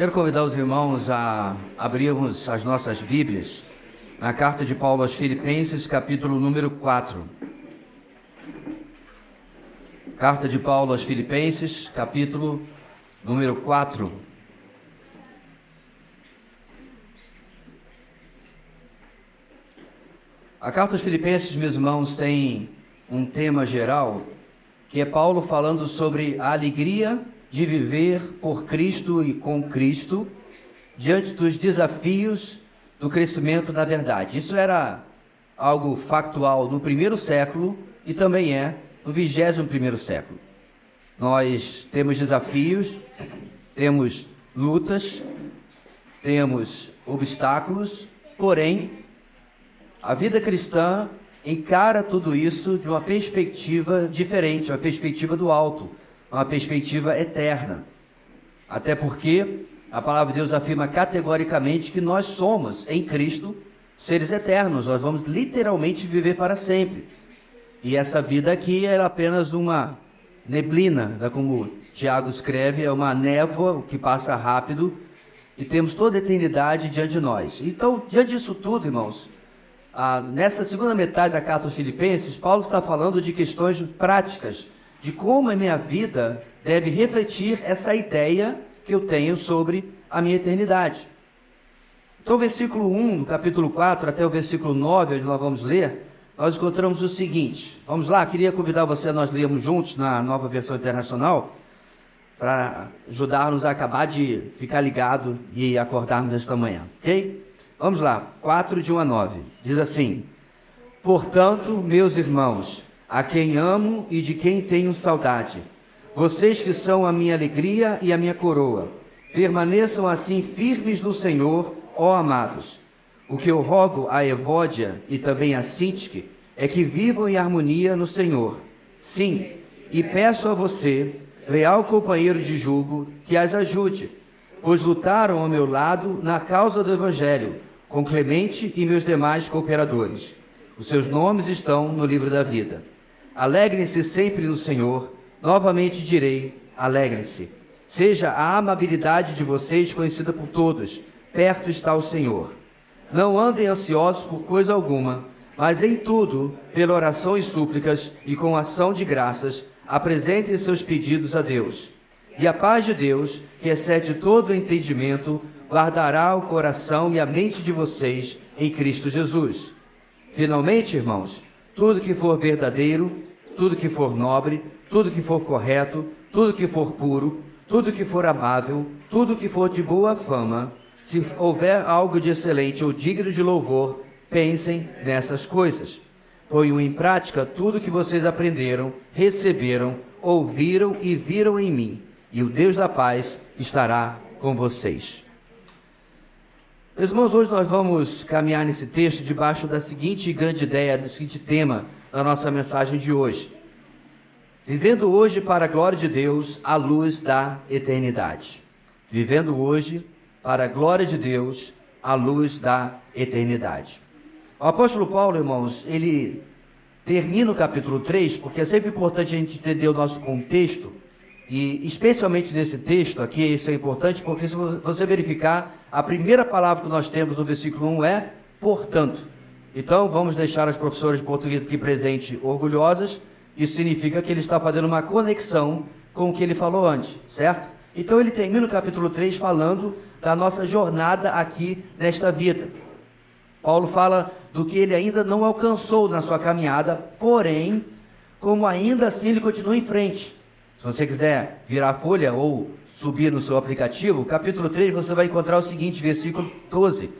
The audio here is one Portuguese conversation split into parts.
Quero convidar os irmãos a abrirmos as nossas Bíblias na carta de Paulo aos Filipenses, capítulo número 4. Carta de Paulo aos Filipenses, capítulo número 4. A carta aos Filipenses, meus irmãos, tem um tema geral, que é Paulo falando sobre a alegria de viver por Cristo e com Cristo, diante dos desafios do crescimento na verdade. Isso era algo factual no primeiro século e também é no 21º século. Nós temos desafios, temos lutas, temos obstáculos, porém, a vida cristã encara tudo isso de uma perspectiva diferente, uma perspectiva do alto, uma perspectiva eterna. Até porque a palavra de Deus afirma categoricamente que nós somos, em Cristo, seres eternos. Nós vamos literalmente viver para sempre. E essa vida aqui é apenas uma neblina, como Tiago escreve, é uma névoa que passa rápido e temos toda a eternidade diante de nós. Então, diante disso tudo, irmãos, nessa segunda metade da carta aos Filipenses, Paulo está falando de questões práticas, de como a minha vida deve refletir essa ideia que eu tenho sobre a minha eternidade. Então, versículo 1, do capítulo 4, até o versículo 9, onde nós vamos ler, nós encontramos o seguinte. Vamos lá, queria convidar você a nós lermos juntos na Nova Versão Internacional, para ajudar-nos a acabar de ficar ligado e acordarmos nesta manhã, ok? Vamos lá, 4, de 1 a 9. Diz assim: Portanto, meus irmãos, a quem amo e de quem tenho saudade, vocês que são a minha alegria e a minha coroa, permaneçam assim firmes no Senhor, ó amados. O que eu rogo a Evódia e também a Sintique é que vivam em harmonia no Senhor. Sim, e peço a você, leal companheiro de jugo, que as ajude, pois lutaram ao meu lado na causa do Evangelho, com Clemente e meus demais cooperadores. Os seus nomes estão no livro da vida. Alegrem-se sempre no Senhor. Novamente direi, alegrem-se. Seja a amabilidade de vocês conhecida por todos. Perto está o Senhor. Não andem ansiosos por coisa alguma, mas em tudo, pela oração e súplicas e com ação de graças, apresentem seus pedidos a Deus. E a paz de Deus, que excede todo o entendimento, guardará o coração e a mente de vocês em Cristo Jesus. Finalmente, irmãos, tudo que for verdadeiro, tudo que for nobre, tudo que for correto, tudo que for puro, tudo que for amável, tudo que for de boa fama, se houver algo de excelente ou digno de louvor, pensem nessas coisas. Ponham em prática tudo que vocês aprenderam, receberam, ouviram e viram em mim, e o Deus da paz estará com vocês. Meus irmãos, hoje nós vamos caminhar nesse texto debaixo da seguinte grande ideia, do seguinte tema da nossa mensagem de hoje. Vivendo hoje para a glória de Deus, à luz da eternidade. Vivendo hoje para a glória de Deus, à luz da eternidade. O apóstolo Paulo, irmãos, ele termina o capítulo 3, porque é sempre importante a gente entender o nosso contexto, e especialmente nesse texto aqui, isso é importante, porque se você verificar, a primeira palavra que nós temos no versículo 1 é portanto. Então, vamos deixar as professoras de português aqui presentes orgulhosas. Isso significa que ele está fazendo uma conexão com o que ele falou antes, certo? Então, ele termina o capítulo 3 falando da nossa jornada aqui nesta vida. Paulo fala do que ele ainda não alcançou na sua caminhada, porém, como ainda assim ele continua em frente. Se você quiser virar a folha ou subir no seu aplicativo, capítulo 3, você vai encontrar o seguinte, versículo 12.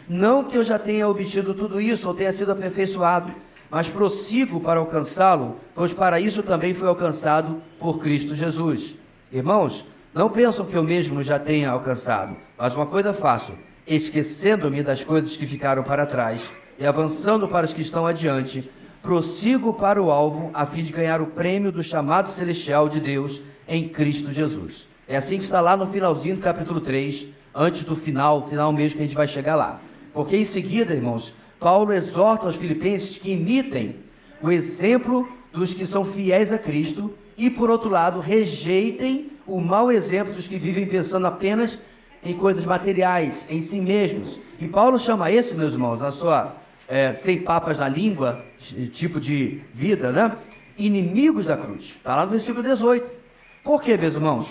Não que eu já tenha obtido tudo isso ou tenha sido aperfeiçoado, mas prossigo para alcançá-lo, pois para isso também fui alcançado por Cristo Jesus. Irmãos, não pensam que eu mesmo já tenha alcançado, mas uma coisa faço, esquecendo-me das coisas que ficaram para trás e avançando para as que estão adiante, prossigo para o alvo, a fim de ganhar o prêmio do chamado celestial de Deus em Cristo Jesus. É assim que está lá no finalzinho do capítulo 3, antes do final mesmo que a gente vai chegar lá. Porque em seguida, irmãos, Paulo exorta aos filipenses que imitem o exemplo dos que são fiéis a Cristo e, por outro lado, rejeitem o mau exemplo dos que vivem pensando apenas em coisas materiais, em si mesmos. E Paulo chama esse, meus irmãos, a sua sem papas na língua, tipo de vida, né? Inimigos da cruz. Está lá no versículo 18. Por quê, meus irmãos?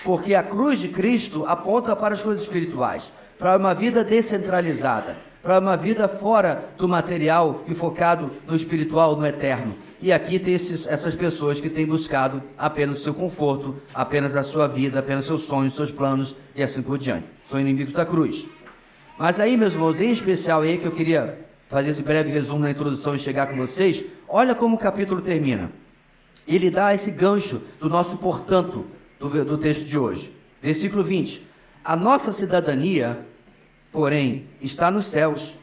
Porque a cruz de Cristo aponta para as coisas espirituais, para uma vida descentralizada, para uma vida fora do material e focado no espiritual, no eterno. E aqui tem essas pessoas que têm buscado apenas o seu conforto, apenas a sua vida, apenas seus sonhos, seus planos e assim por diante. São inimigos da cruz. Mas aí, meus irmãos, em especial aí que eu queria fazer esse breve resumo na introdução e chegar com vocês, olha como o capítulo termina. Ele dá esse gancho do nosso portanto do texto de hoje. Versículo 20. A nossa cidadania, porém, está nos céus,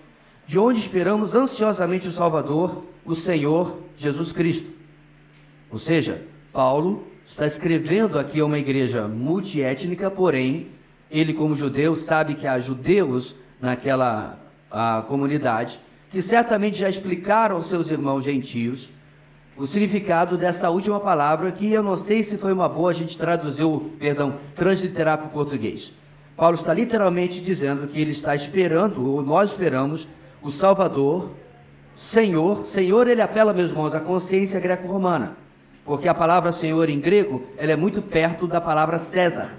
de onde esperamos ansiosamente o Salvador, o Senhor Jesus Cristo. Ou seja, Paulo está escrevendo aqui a uma igreja multiétnica, porém, ele como judeu sabe que há judeus naquela comunidade, que certamente já explicaram aos seus irmãos gentios o significado dessa última palavra, que eu não sei se foi uma boa a gente transliterar para o português. Paulo está literalmente dizendo que ele está esperando, ou nós esperamos, o Salvador, Senhor. Senhor, ele apela, meus irmãos, à consciência greco-romana, porque a palavra Senhor em grego, ela é muito perto da palavra César.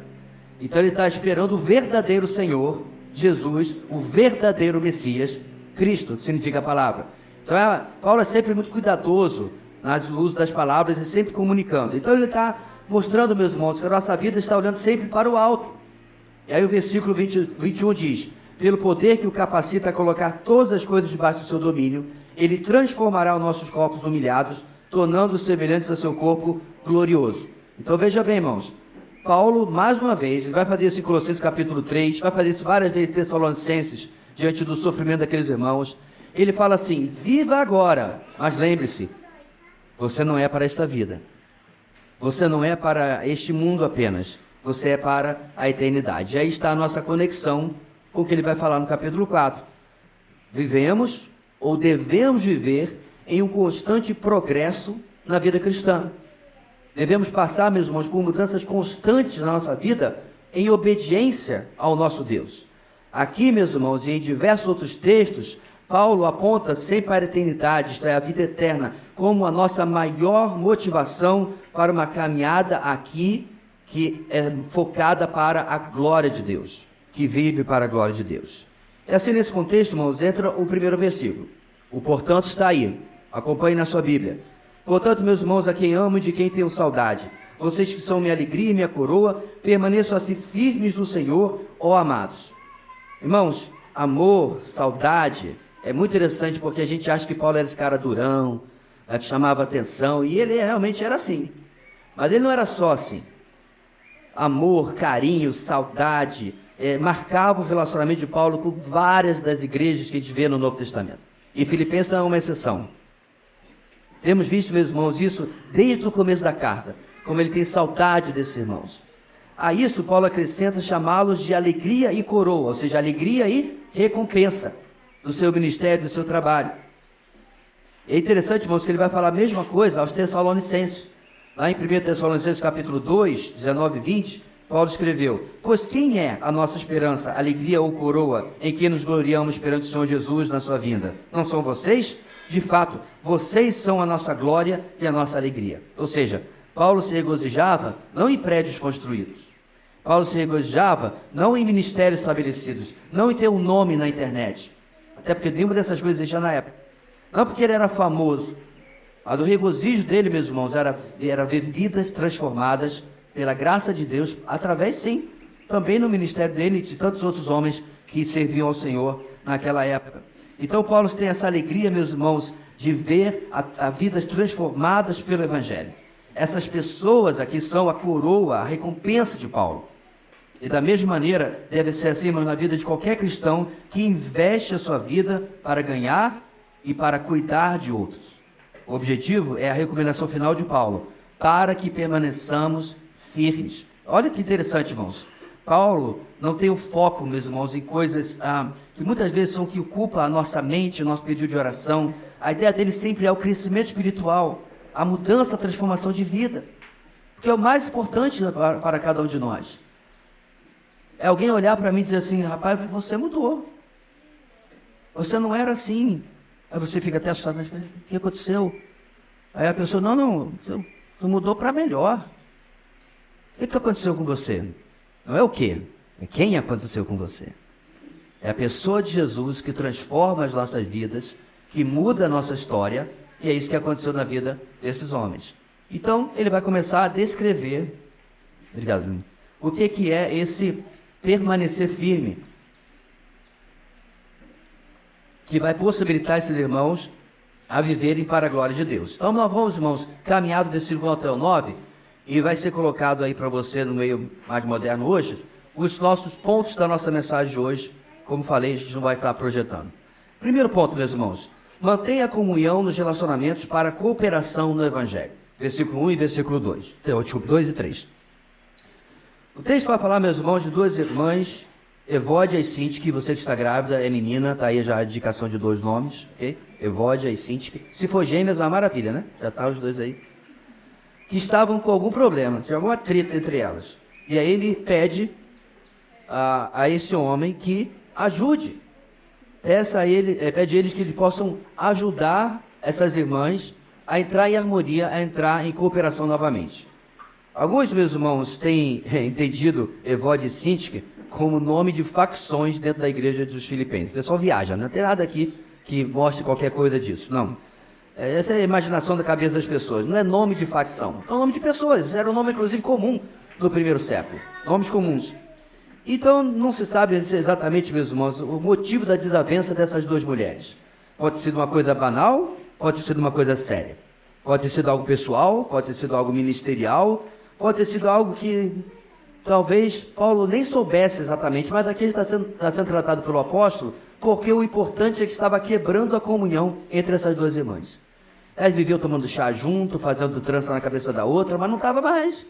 Então ele está esperando o verdadeiro Senhor, Jesus, o verdadeiro Messias, Cristo, que significa a palavra. Então Paulo é sempre muito cuidadoso no uso das palavras e sempre comunicando. Então ele está mostrando, meus irmãos, que a nossa vida está olhando sempre para o alto. E aí o versículo 21 diz: pelo poder que o capacita a colocar todas as coisas debaixo do seu domínio, ele transformará os nossos corpos humilhados, tornando-os semelhantes ao seu corpo glorioso. Então veja bem, irmãos, Paulo, mais uma vez, ele vai fazer isso em Colossenses capítulo 3, vai fazer isso várias vezes em Tessalonicenses, diante do sofrimento daqueles irmãos. Ele fala assim: viva agora, mas lembre-se, você não é para esta vida, você não é para este mundo apenas, você é para a eternidade. E aí está a nossa conexão com o que ele vai falar no capítulo 4. Vivemos, ou devemos viver, em um constante progresso na vida cristã. Devemos passar, meus irmãos, por mudanças constantes na nossa vida, em obediência ao nosso Deus. Aqui, meus irmãos, e em diversos outros textos, Paulo aponta sempre para a eternidade, isto é, a vida eterna, como a nossa maior motivação para uma caminhada aqui, que é focada para a glória de Deus, que vive para a glória de Deus. E assim, nesse contexto, irmãos, entra o primeiro versículo. O portanto está aí, acompanhe na sua Bíblia. Portanto, meus irmãos, a quem amo e de quem tenho saudade, vocês que são minha alegria e minha coroa, permaneçam assim firmes no Senhor, ó amados. Irmãos, amor, saudade, é muito interessante porque a gente acha que Paulo era esse cara durão, que chamava atenção, e ele realmente era assim. Mas ele não era só assim. Amor, carinho, saudade, marcava o relacionamento de Paulo com várias das igrejas que a gente vê no Novo Testamento. E Filipenses não é uma exceção. Temos visto, meus irmãos, isso desde o começo da carta, como ele tem saudade desses irmãos. A isso, Paulo acrescenta chamá-los de alegria e coroa, ou seja, alegria e recompensa do seu ministério, do seu trabalho. É interessante, irmãos, que ele vai falar a mesma coisa aos Tessalonicenses. Lá em 1 Tessalonicenses capítulo 2, 19 e 20, Paulo escreveu: pois quem é a nossa esperança, alegria ou coroa, em que nos gloriamos perante o Senhor Jesus na sua vinda? Não são vocês? De fato, vocês são a nossa glória e a nossa alegria. Ou seja, Paulo se regozijava não em prédios construídos. Paulo se regozijava não em ministérios estabelecidos, não em ter um nome na internet. Até porque nenhuma dessas coisas existia na época. Não porque ele era famoso, mas o regozijo dele, meus irmãos, era ver vidas transformadas pela graça de Deus, através, sim, também no ministério dele e de tantos outros homens que serviam ao Senhor naquela época. Então Paulo tem essa alegria, meus irmãos, de ver a vidas transformadas pelo Evangelho. Essas pessoas aqui são a coroa, a recompensa de Paulo. E da mesma maneira, deve ser assim, mas na vida de qualquer cristão que investe a sua vida para ganhar e para cuidar de outros. O objetivo é a recomendação final de Paulo, para que permaneçamos firmes. Olha que interessante, irmãos. Paulo não tem o foco, meus irmãos, em coisas que muitas vezes são que ocupam a nossa mente, o nosso pedido de oração. A ideia dele sempre é o crescimento espiritual, a mudança, a transformação de vida, que é o mais importante para cada um de nós. é alguém olhar para mim e dizer assim, rapaz, você mudou. Você não era assim. Aí você fica até assustado, mas o que aconteceu? Aí a pessoa, não, tu mudou para melhor. O que aconteceu com você? Não é o quê? É quem aconteceu com você. É a pessoa de Jesus que transforma as nossas vidas, que muda a nossa história, e é isso que aconteceu na vida desses homens. Então, ele vai começar a descrever, obrigado, o que é esse permanecer firme, que vai possibilitar esses irmãos a viverem para a glória de Deus. Então, nós vamos, irmãos, caminhar do versículo 1 até o 9, e vai ser colocado aí para você no meio mais moderno hoje, os nossos pontos da nossa mensagem de hoje. Como falei, a gente não vai estar projetando. Primeiro ponto, meus irmãos, mantenha a comunhão nos relacionamentos para a cooperação no Evangelho. Versículo 1 e versículo 2. Então, desculpa, 2 e 3. O texto vai falar, meus irmãos, de duas irmãs, Evódia e Sintique. Você que está grávida, é menina, está aí já a indicação de dois nomes, ok? Evódia e Sintique. Se for gêmeas, é uma maravilha, né? Já tá os dois aí. Que estavam com algum problema, tinha alguma treta entre elas. E aí ele pede a esse homem que ajude. Pede a eles que eles possam ajudar essas irmãs a entrar em harmonia, a entrar em cooperação novamente. Alguns meus irmãos têm entendido Evódia e Sintique como nome de facções dentro da igreja dos Filipenses. O pessoal viaja, não tem nada aqui que mostre qualquer coisa disso, não. Essa é a imaginação da cabeça das pessoas, não é nome de facção, é um nome de pessoas. Isso era um nome inclusive comum no primeiro século, nomes comuns. Então não se sabe exatamente, meus irmãos, o motivo da desavença dessas duas mulheres. Pode ter sido uma coisa banal, pode ter sido uma coisa séria. Pode ter sido algo pessoal, pode ter sido algo ministerial, pode ter sido algo que talvez Paulo nem soubesse exatamente, mas aqui está sendo tratado pelo apóstolo, porque o importante é que estava quebrando a comunhão entre essas duas irmãs. Elas viviam tomando chá junto, fazendo trança na cabeça da outra, mas não estava mais.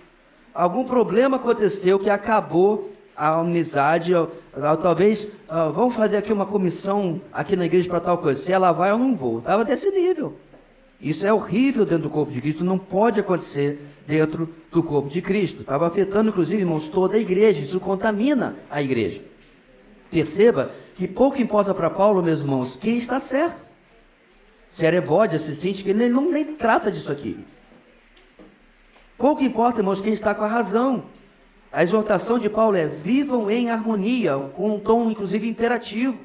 Algum problema aconteceu que acabou a amizade, talvez, vamos fazer aqui uma comissão aqui na igreja para tal coisa, se ela vai eu não vou. Estava desse nível. Isso é horrível dentro do corpo de Cristo, não pode acontecer dentro do corpo de Cristo. Estava afetando, inclusive, irmãos, toda a igreja, isso contamina a igreja. Perceba que pouco importa para Paulo, meus irmãos, quem está certo. Se era Evódia, se sente que ele não nem trata disso aqui. Pouco importa, irmãos, quem está com a razão. A exortação de Paulo é: vivam em harmonia, com um tom, inclusive, imperativo.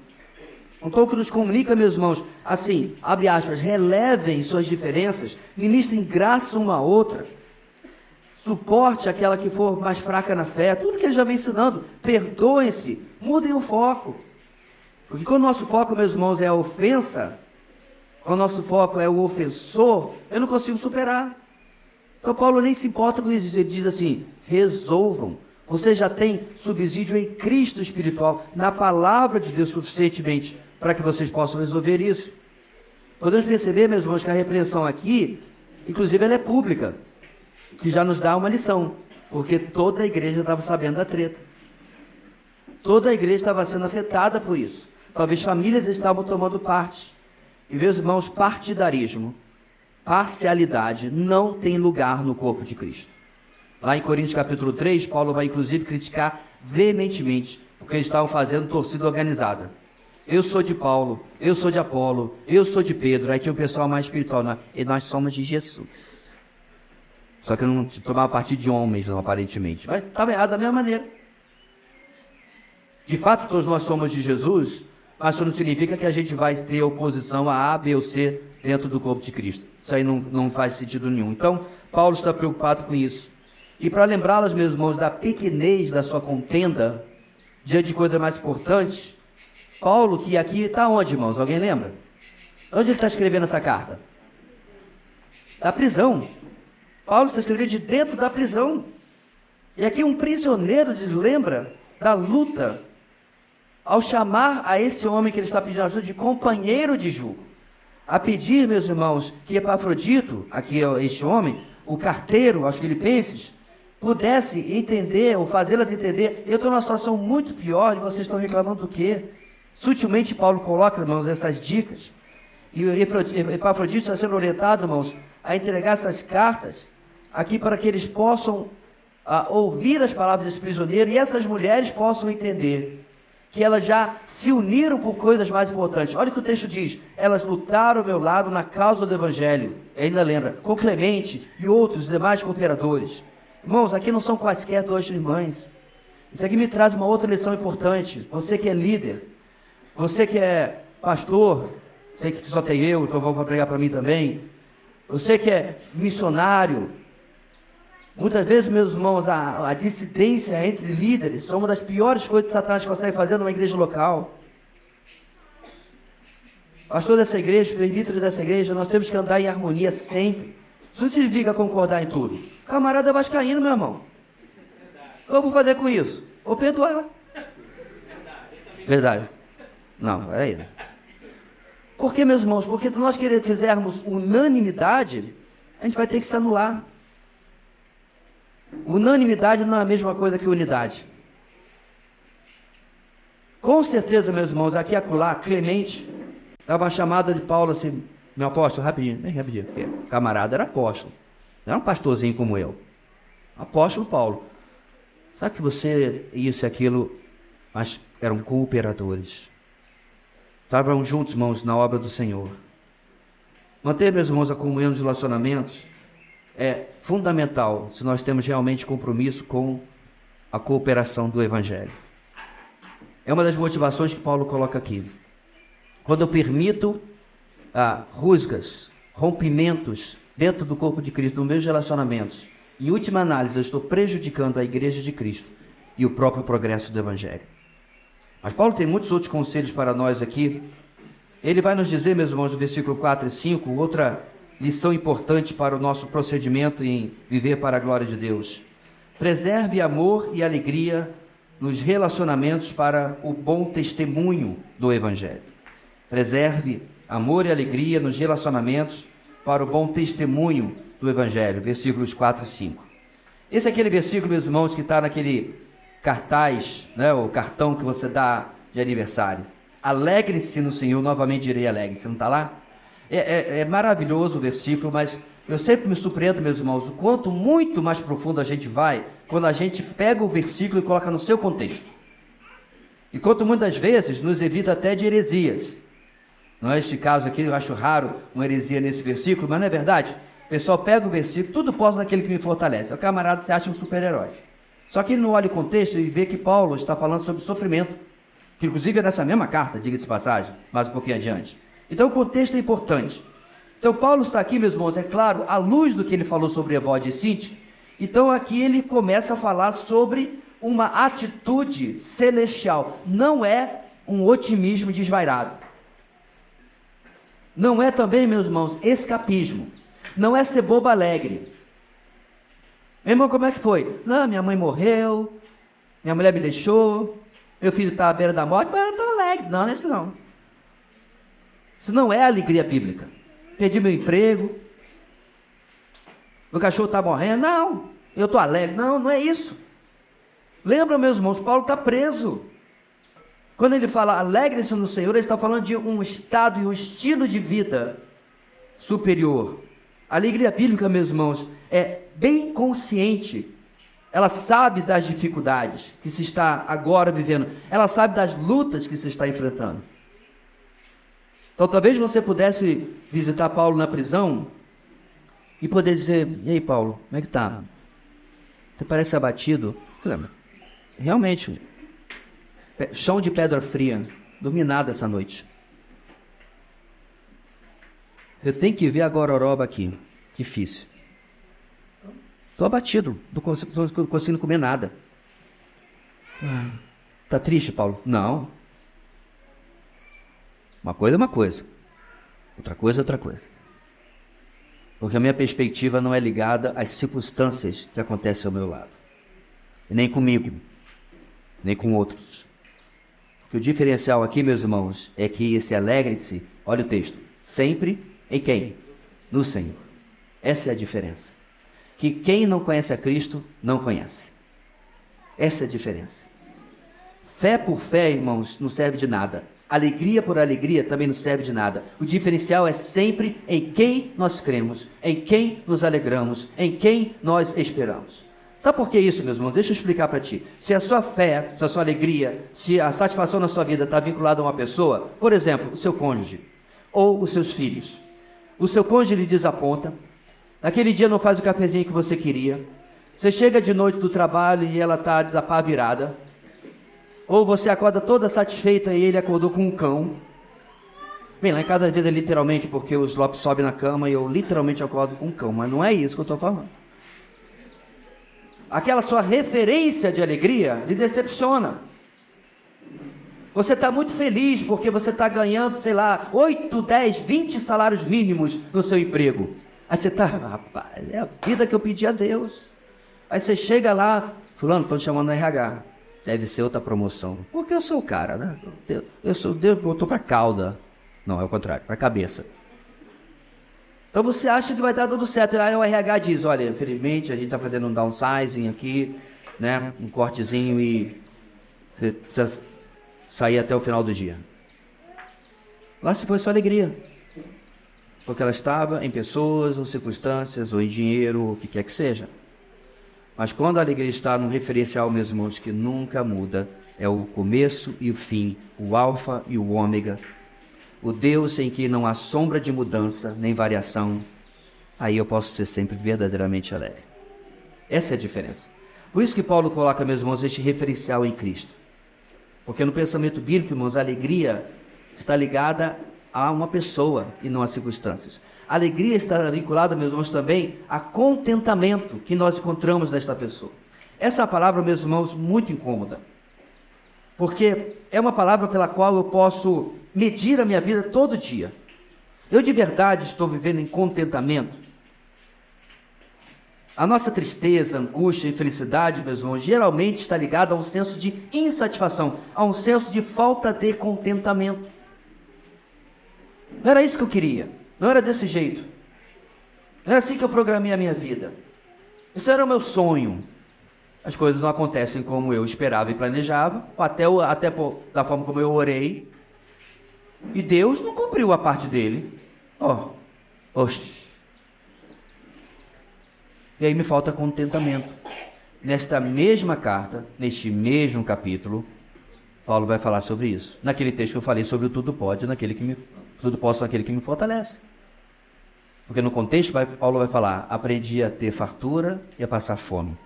Um tom que nos comunica, meus irmãos, assim, abre aspas, relevem suas diferenças, ministrem graça uma à outra, suporte aquela que for mais fraca na fé, tudo que ele já vem ensinando, perdoem-se, mudem o foco. Porque quando o nosso foco, meus irmãos, é a ofensa, quando o nosso foco é o ofensor, eu não consigo superar. Então Paulo nem se importa com isso, ele diz assim: resolvam. Você já tem subsídio em Cristo espiritual, na palavra de Deus suficientemente para que vocês possam resolver isso. Podemos perceber, meus irmãos, que a repreensão aqui, inclusive ela é pública, que já nos dá uma lição, porque toda a igreja estava sabendo da treta. Toda a igreja estava sendo afetada por isso. Talvez famílias estavam tomando parte. E, meus irmãos, partidarismo, parcialidade não tem lugar no corpo de Cristo. Lá em Coríntios capítulo 3, Paulo vai inclusive criticar veementemente porque eles estavam fazendo torcida organizada. Eu sou de Paulo, eu sou de Apolo, eu sou de Pedro. Aí tinha um pessoal mais espiritual, e nós somos de Jesus. Só que eu não tomava partido de homens, não, aparentemente. Mas estava errado da mesma maneira. De fato, todos nós somos de Jesus, mas isso não significa que a gente vai ter oposição a A, B ou C dentro do corpo de Cristo. Isso aí não faz sentido nenhum. Então, Paulo está preocupado com isso. E para lembrá-las, meus irmãos, da pequenez da sua contenda, diante de coisas mais importantes, Paulo, que aqui está onde, irmãos? Alguém lembra? Onde ele está escrevendo essa carta? Da prisão. Paulo está escrevendo de dentro da prisão. E aqui um prisioneiro lembra da luta ao chamar a esse homem que ele está pedindo ajuda de companheiro de jugo. A pedir, meus irmãos, que Epafrodito, aqui é este homem, o carteiro aos filipenses, pudesse entender, ou fazê-las entender: eu estou numa situação muito pior e vocês estão reclamando do quê? Sutilmente Paulo coloca, irmãos, essas dicas. E o Epafrodito está sendo orientado, irmãos, a entregar essas cartas aqui para que eles possam ouvir as palavras desse prisioneiro e essas mulheres possam entender que elas já se uniram por coisas mais importantes. Olha o que o texto diz: elas lutaram ao meu lado na causa do Evangelho. E ainda lembra, com Clemente e outros demais cooperadores. Irmãos, aqui não são quaisquer duas irmãs. Isso aqui me traz uma outra lição importante. Você que é líder, você que é pastor, sei que só tem eu, então vou pregar para mim também. Você que é missionário, muitas vezes, meus irmãos, a dissidência entre líderes são uma das piores coisas que Satanás consegue fazer numa igreja local. Pastor dessa igreja, presbítero dessa igreja, nós temos que andar em harmonia sempre. Isso não significa concordar em tudo. Camarada vascaíno, meu irmão. O que eu vou fazer com isso? Vou perdoar. Verdade. Não, peraí. Por que, meus irmãos? Porque se nós quisermos unanimidade, a gente vai ter que se anular. Unanimidade não é a mesma coisa que unidade. Com certeza, meus irmãos, aqui e acolá, Clemente dava uma chamada de Paulo assim: meu apóstolo, rapidinho, porque camarada era apóstolo, não era um pastorzinho como eu. Apóstolo Paulo, sabe que você, isso e aquilo, mas eram cooperadores. Estavam juntos, irmãos, na obra do Senhor. Manter, meus irmãos, a comunhão dos relacionamentos é fundamental se nós temos realmente compromisso com a cooperação do Evangelho. É uma das motivações que Paulo coloca aqui. Quando eu permito rusgas, rompimentos dentro do corpo de Cristo, nos meus relacionamentos, em última análise, eu estou prejudicando a igreja de Cristo e o próprio progresso do Evangelho. Mas Paulo tem muitos outros conselhos para nós aqui. Ele vai nos dizer, meus irmãos, no versículo 4 e 5, outra lição importante para o nosso procedimento em viver para a glória de Deus. Preserve amor e alegria nos relacionamentos para o bom testemunho do Evangelho. Preserve amor e alegria nos relacionamentos para o bom testemunho do Evangelho. Versículos 4 e 5. Esse é aquele versículo, meus irmãos, que está naquele cartaz, né, o cartão que você dá de aniversário. Alegre-se no Senhor, novamente direi alegre-se. Não está lá? É maravilhoso o versículo, mas eu sempre me surpreendo, meus irmãos, o quanto muito mais profundo a gente vai quando a gente pega o versículo e coloca no seu contexto. E quanto muitas vezes nos evita até de heresias. Não é este caso aqui, eu acho raro uma heresia nesse versículo, mas não é verdade? O pessoal pega o versículo, tudo posso naquele que me fortalece. O camarada se acha um super-herói. Só que ele não olha o contexto e vê que Paulo está falando sobre sofrimento, que inclusive é nessa mesma carta, diga de passagem, mais um pouquinho adiante. Então o contexto é importante. Então Paulo está aqui, meus irmãos, é claro, à luz do que ele falou sobre Evódia e Sintique. Então aqui ele começa a falar sobre uma atitude celestial. Não é um otimismo desvairado. Não é também, meus irmãos, escapismo. Não é ser bobo alegre. Meu irmão, como é que foi? Não, minha mãe morreu, minha mulher me deixou, meu filho está à beira da morte, mas eu estou alegre. Não, não é isso não. Isso não é alegria bíblica. Perdi meu emprego, meu cachorro está morrendo. Não, eu estou alegre. Não, não é isso. Lembra, meus irmãos, Paulo está preso. Quando ele fala alegre-se no Senhor, ele está falando de um estado e um estilo de vida superior. A alegria bíblica, meus irmãos, é bem consciente. Ela sabe das dificuldades que se está agora vivendo. Ela sabe das lutas que se está enfrentando. Então, talvez você pudesse visitar Paulo na prisão e poder dizer: e aí, Paulo, como é que tá? Você parece abatido. Realmente, chão de pedra fria, dormi nada essa noite. Eu tenho que ver a gororoba aqui, que fiz. Estou abatido, não consigo comer nada. Está triste, Paulo? Não. Uma coisa é uma coisa, outra coisa é outra coisa. Porque a minha perspectiva não é ligada às circunstâncias que acontecem ao meu lado. E nem comigo, nem com outros. Porque o diferencial aqui, meus irmãos, é que esse alegre-se, olha o texto, sempre em quem? No Senhor. Essa é a diferença. Que quem não conhece a Cristo, não conhece. Essa é a diferença. Fé por fé, irmãos, não serve de nada. Alegria por alegria também não serve de nada. O diferencial é sempre em quem nós cremos, em quem nos alegramos, em quem nós esperamos. Sabe por que isso, meus irmãos? Deixa eu explicar para ti. Se a sua fé, se a sua alegria, se a satisfação na sua vida está vinculada a uma pessoa, por exemplo, o seu cônjuge ou os seus filhos. O seu cônjuge lhe desaponta, naquele dia não faz o cafezinho que você queria, você chega de noite do trabalho e ela está da pá virada, ou você acorda toda satisfeita e ele acordou com um cão. Bem, lá em casa às vezes é literalmente porque os Lopes sobem na cama e eu literalmente acordo com um cão, mas não é isso que eu estou falando. Aquela sua referência de alegria lhe decepciona. Você está muito feliz porque você está ganhando, sei lá, 8, 10, 20 salários mínimos no seu emprego. Aí você está, rapaz, é a vida que eu pedi a Deus. Aí você chega lá, fulano, estão te chamando no RH. Deve ser outra promoção. Porque eu sou o cara, né? Deus botou para a cauda. Não, é o contrário, para a cabeça. Então você acha que vai dar tudo certo. Aí o RH diz, olha, infelizmente a gente está fazendo um downsizing aqui, né? Um cortezinho e você precisa sair até o final do dia. Lá se foi só alegria. Porque ela estava em pessoas, ou circunstâncias, ou em dinheiro, ou o que quer que seja. Mas quando a alegria está num referencial, meus irmãos, que nunca muda, é o começo e o fim, o alfa e o ômega, o Deus em que não há sombra de mudança, nem variação, aí eu posso ser sempre verdadeiramente alegre. Essa é a diferença. Por isso que Paulo coloca, meus irmãos, este referencial em Cristo. Porque no pensamento bíblico, irmãos, a alegria está ligada a uma pessoa e não a circunstâncias. A alegria está vinculada, meus irmãos, também a contentamento que nós encontramos nesta pessoa. Essa é uma palavra, meus irmãos, muito incômoda. Porque é uma palavra pela qual eu posso medir a minha vida todo dia. Eu de verdade estou vivendo em contentamento. A nossa tristeza, angústia e infelicidade, meus irmãos, geralmente está ligada a um senso de insatisfação, a um senso de falta de contentamento. Não era isso que eu queria, não era desse jeito. Não era assim que eu programei a minha vida. Isso era o meu sonho. As coisas não acontecem como eu esperava e planejava, até da forma como eu orei. E Deus não cumpriu a parte dele. E aí me falta contentamento. Nesta mesma carta, neste mesmo capítulo, Paulo vai falar sobre isso. Naquele texto que eu falei sobre o tudo pode, tudo posso naquele que me fortalece. Porque no contexto Paulo vai falar, aprendi a ter fartura e a passar fome.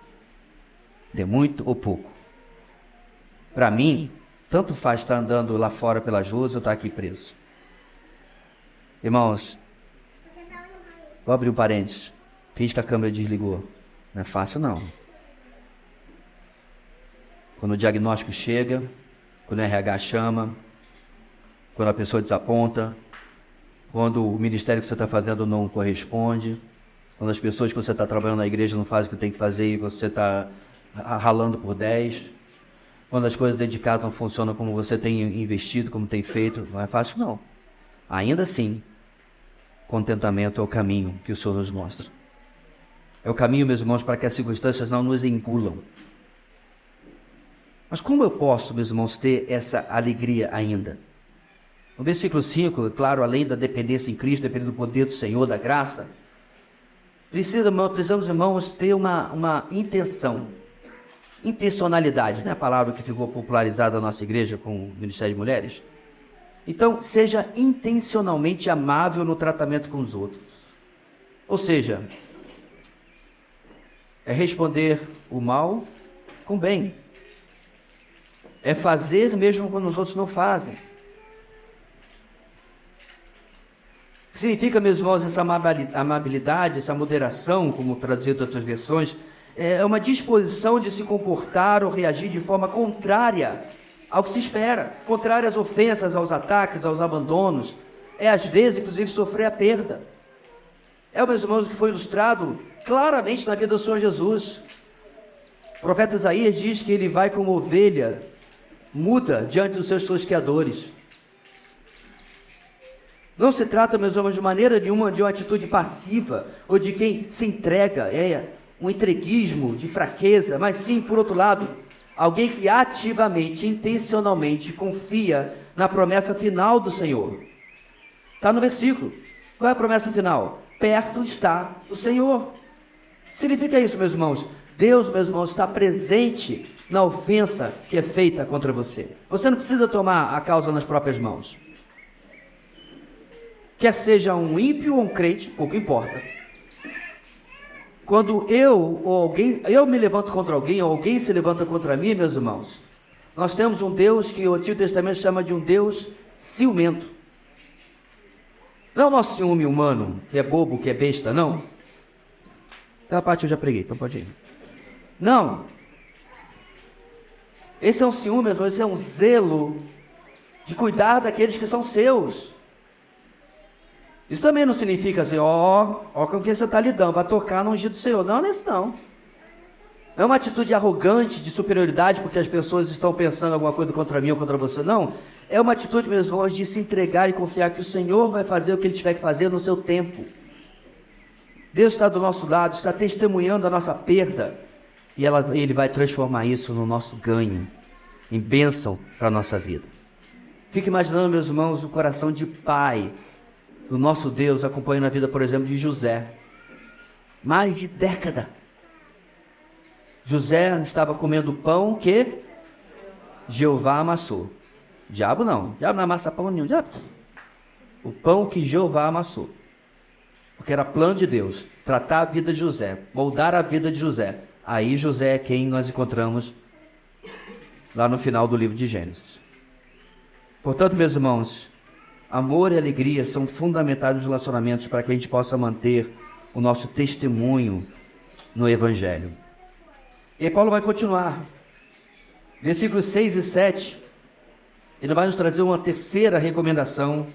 De muito ou pouco. Para mim, tanto faz estar andando lá fora pelas ruas ou estar aqui preso. Irmãos, vou abrir um parênteses. Finge que a câmera desligou. Não é fácil, não. Quando o diagnóstico chega, quando o RH chama, quando a pessoa desaponta, quando o ministério que você está fazendo não corresponde, quando as pessoas que você está trabalhando na igreja não fazem o que tem que fazer e você está ralando por 10, quando as coisas dedicadas não funcionam como você tem investido, como tem feito, não é fácil não. Ainda assim, contentamento é o caminho que o Senhor nos mostra. É o caminho, meus irmãos, para que as circunstâncias não nos engulam. Mas como eu posso, meus irmãos, ter essa alegria ainda? No versículo 5, claro, além da dependência em Cristo, dependendo do poder do Senhor, da graça, precisamos, irmãos, ter uma intencionalidade, não é a palavra que ficou popularizada na nossa igreja com o Ministério de Mulheres? Então, seja intencionalmente amável no tratamento com os outros. Ou seja, é responder o mal com bem. É fazer mesmo quando os outros não fazem. Significa, meus irmãos, essa amabilidade, essa moderação, como traduzido em outras versões, é uma disposição de se comportar ou reagir de forma contrária ao que se espera, contrária às ofensas, aos ataques, aos abandonos. É, às vezes, inclusive, sofrer a perda. É, meus irmãos, o que foi ilustrado claramente na vida do Senhor Jesus. O profeta Isaías diz que ele vai como ovelha muda diante dos seus tosqueadores. Não se trata, meus irmãos, de maneira nenhuma de uma atitude passiva ou de quem se entrega, um entreguismo de fraqueza, mas sim, por outro lado, alguém que ativamente, intencionalmente confia na promessa final do Senhor. Está no versículo. Qual é a promessa final? Perto está o Senhor. Significa isso, meus irmãos, Deus, meus irmãos, está presente na ofensa que é feita contra você. Você não precisa tomar a causa nas próprias mãos. Quer seja um ímpio ou um crente, pouco importa. Quando eu me levanto contra alguém, ou alguém se levanta contra mim, meus irmãos, nós temos um Deus que o Antigo Testamento chama de um Deus ciumento. Não é o nosso ciúme humano, que é bobo, que é besta, não. Aquela parte eu já preguei, então pode ir. Não. Esse é um ciúme, esse é um zelo de cuidar daqueles que são seus. Isso também não significa assim, com quem você está lidando, vai tocar no ungido do Senhor. Não, não é isso não. Não é uma atitude arrogante, de superioridade, porque as pessoas estão pensando alguma coisa contra mim ou contra você, não. É uma atitude, meus irmãos, de se entregar e confiar que o Senhor vai fazer o que Ele tiver que fazer no seu tempo. Deus está do nosso lado, está testemunhando a nossa perda, e Ele vai transformar isso no nosso ganho, em bênção para a nossa vida. Fique imaginando, meus irmãos, o coração de pai do nosso Deus acompanhando a vida, por exemplo, de José. Mais de década. José estava comendo pão que Jeová amassou. Diabo não amassa pão nenhum. Diabo. O pão que Jeová amassou. Porque era plano de Deus, tratar a vida de José, moldar a vida de José. Aí José é quem nós encontramos lá no final do livro de Gênesis. Portanto, meus irmãos, amor e alegria são fundamentais nos relacionamentos para que a gente possa manter o nosso testemunho no Evangelho. E Paulo vai continuar. Versículos 6 e 7, ele vai nos trazer uma terceira recomendação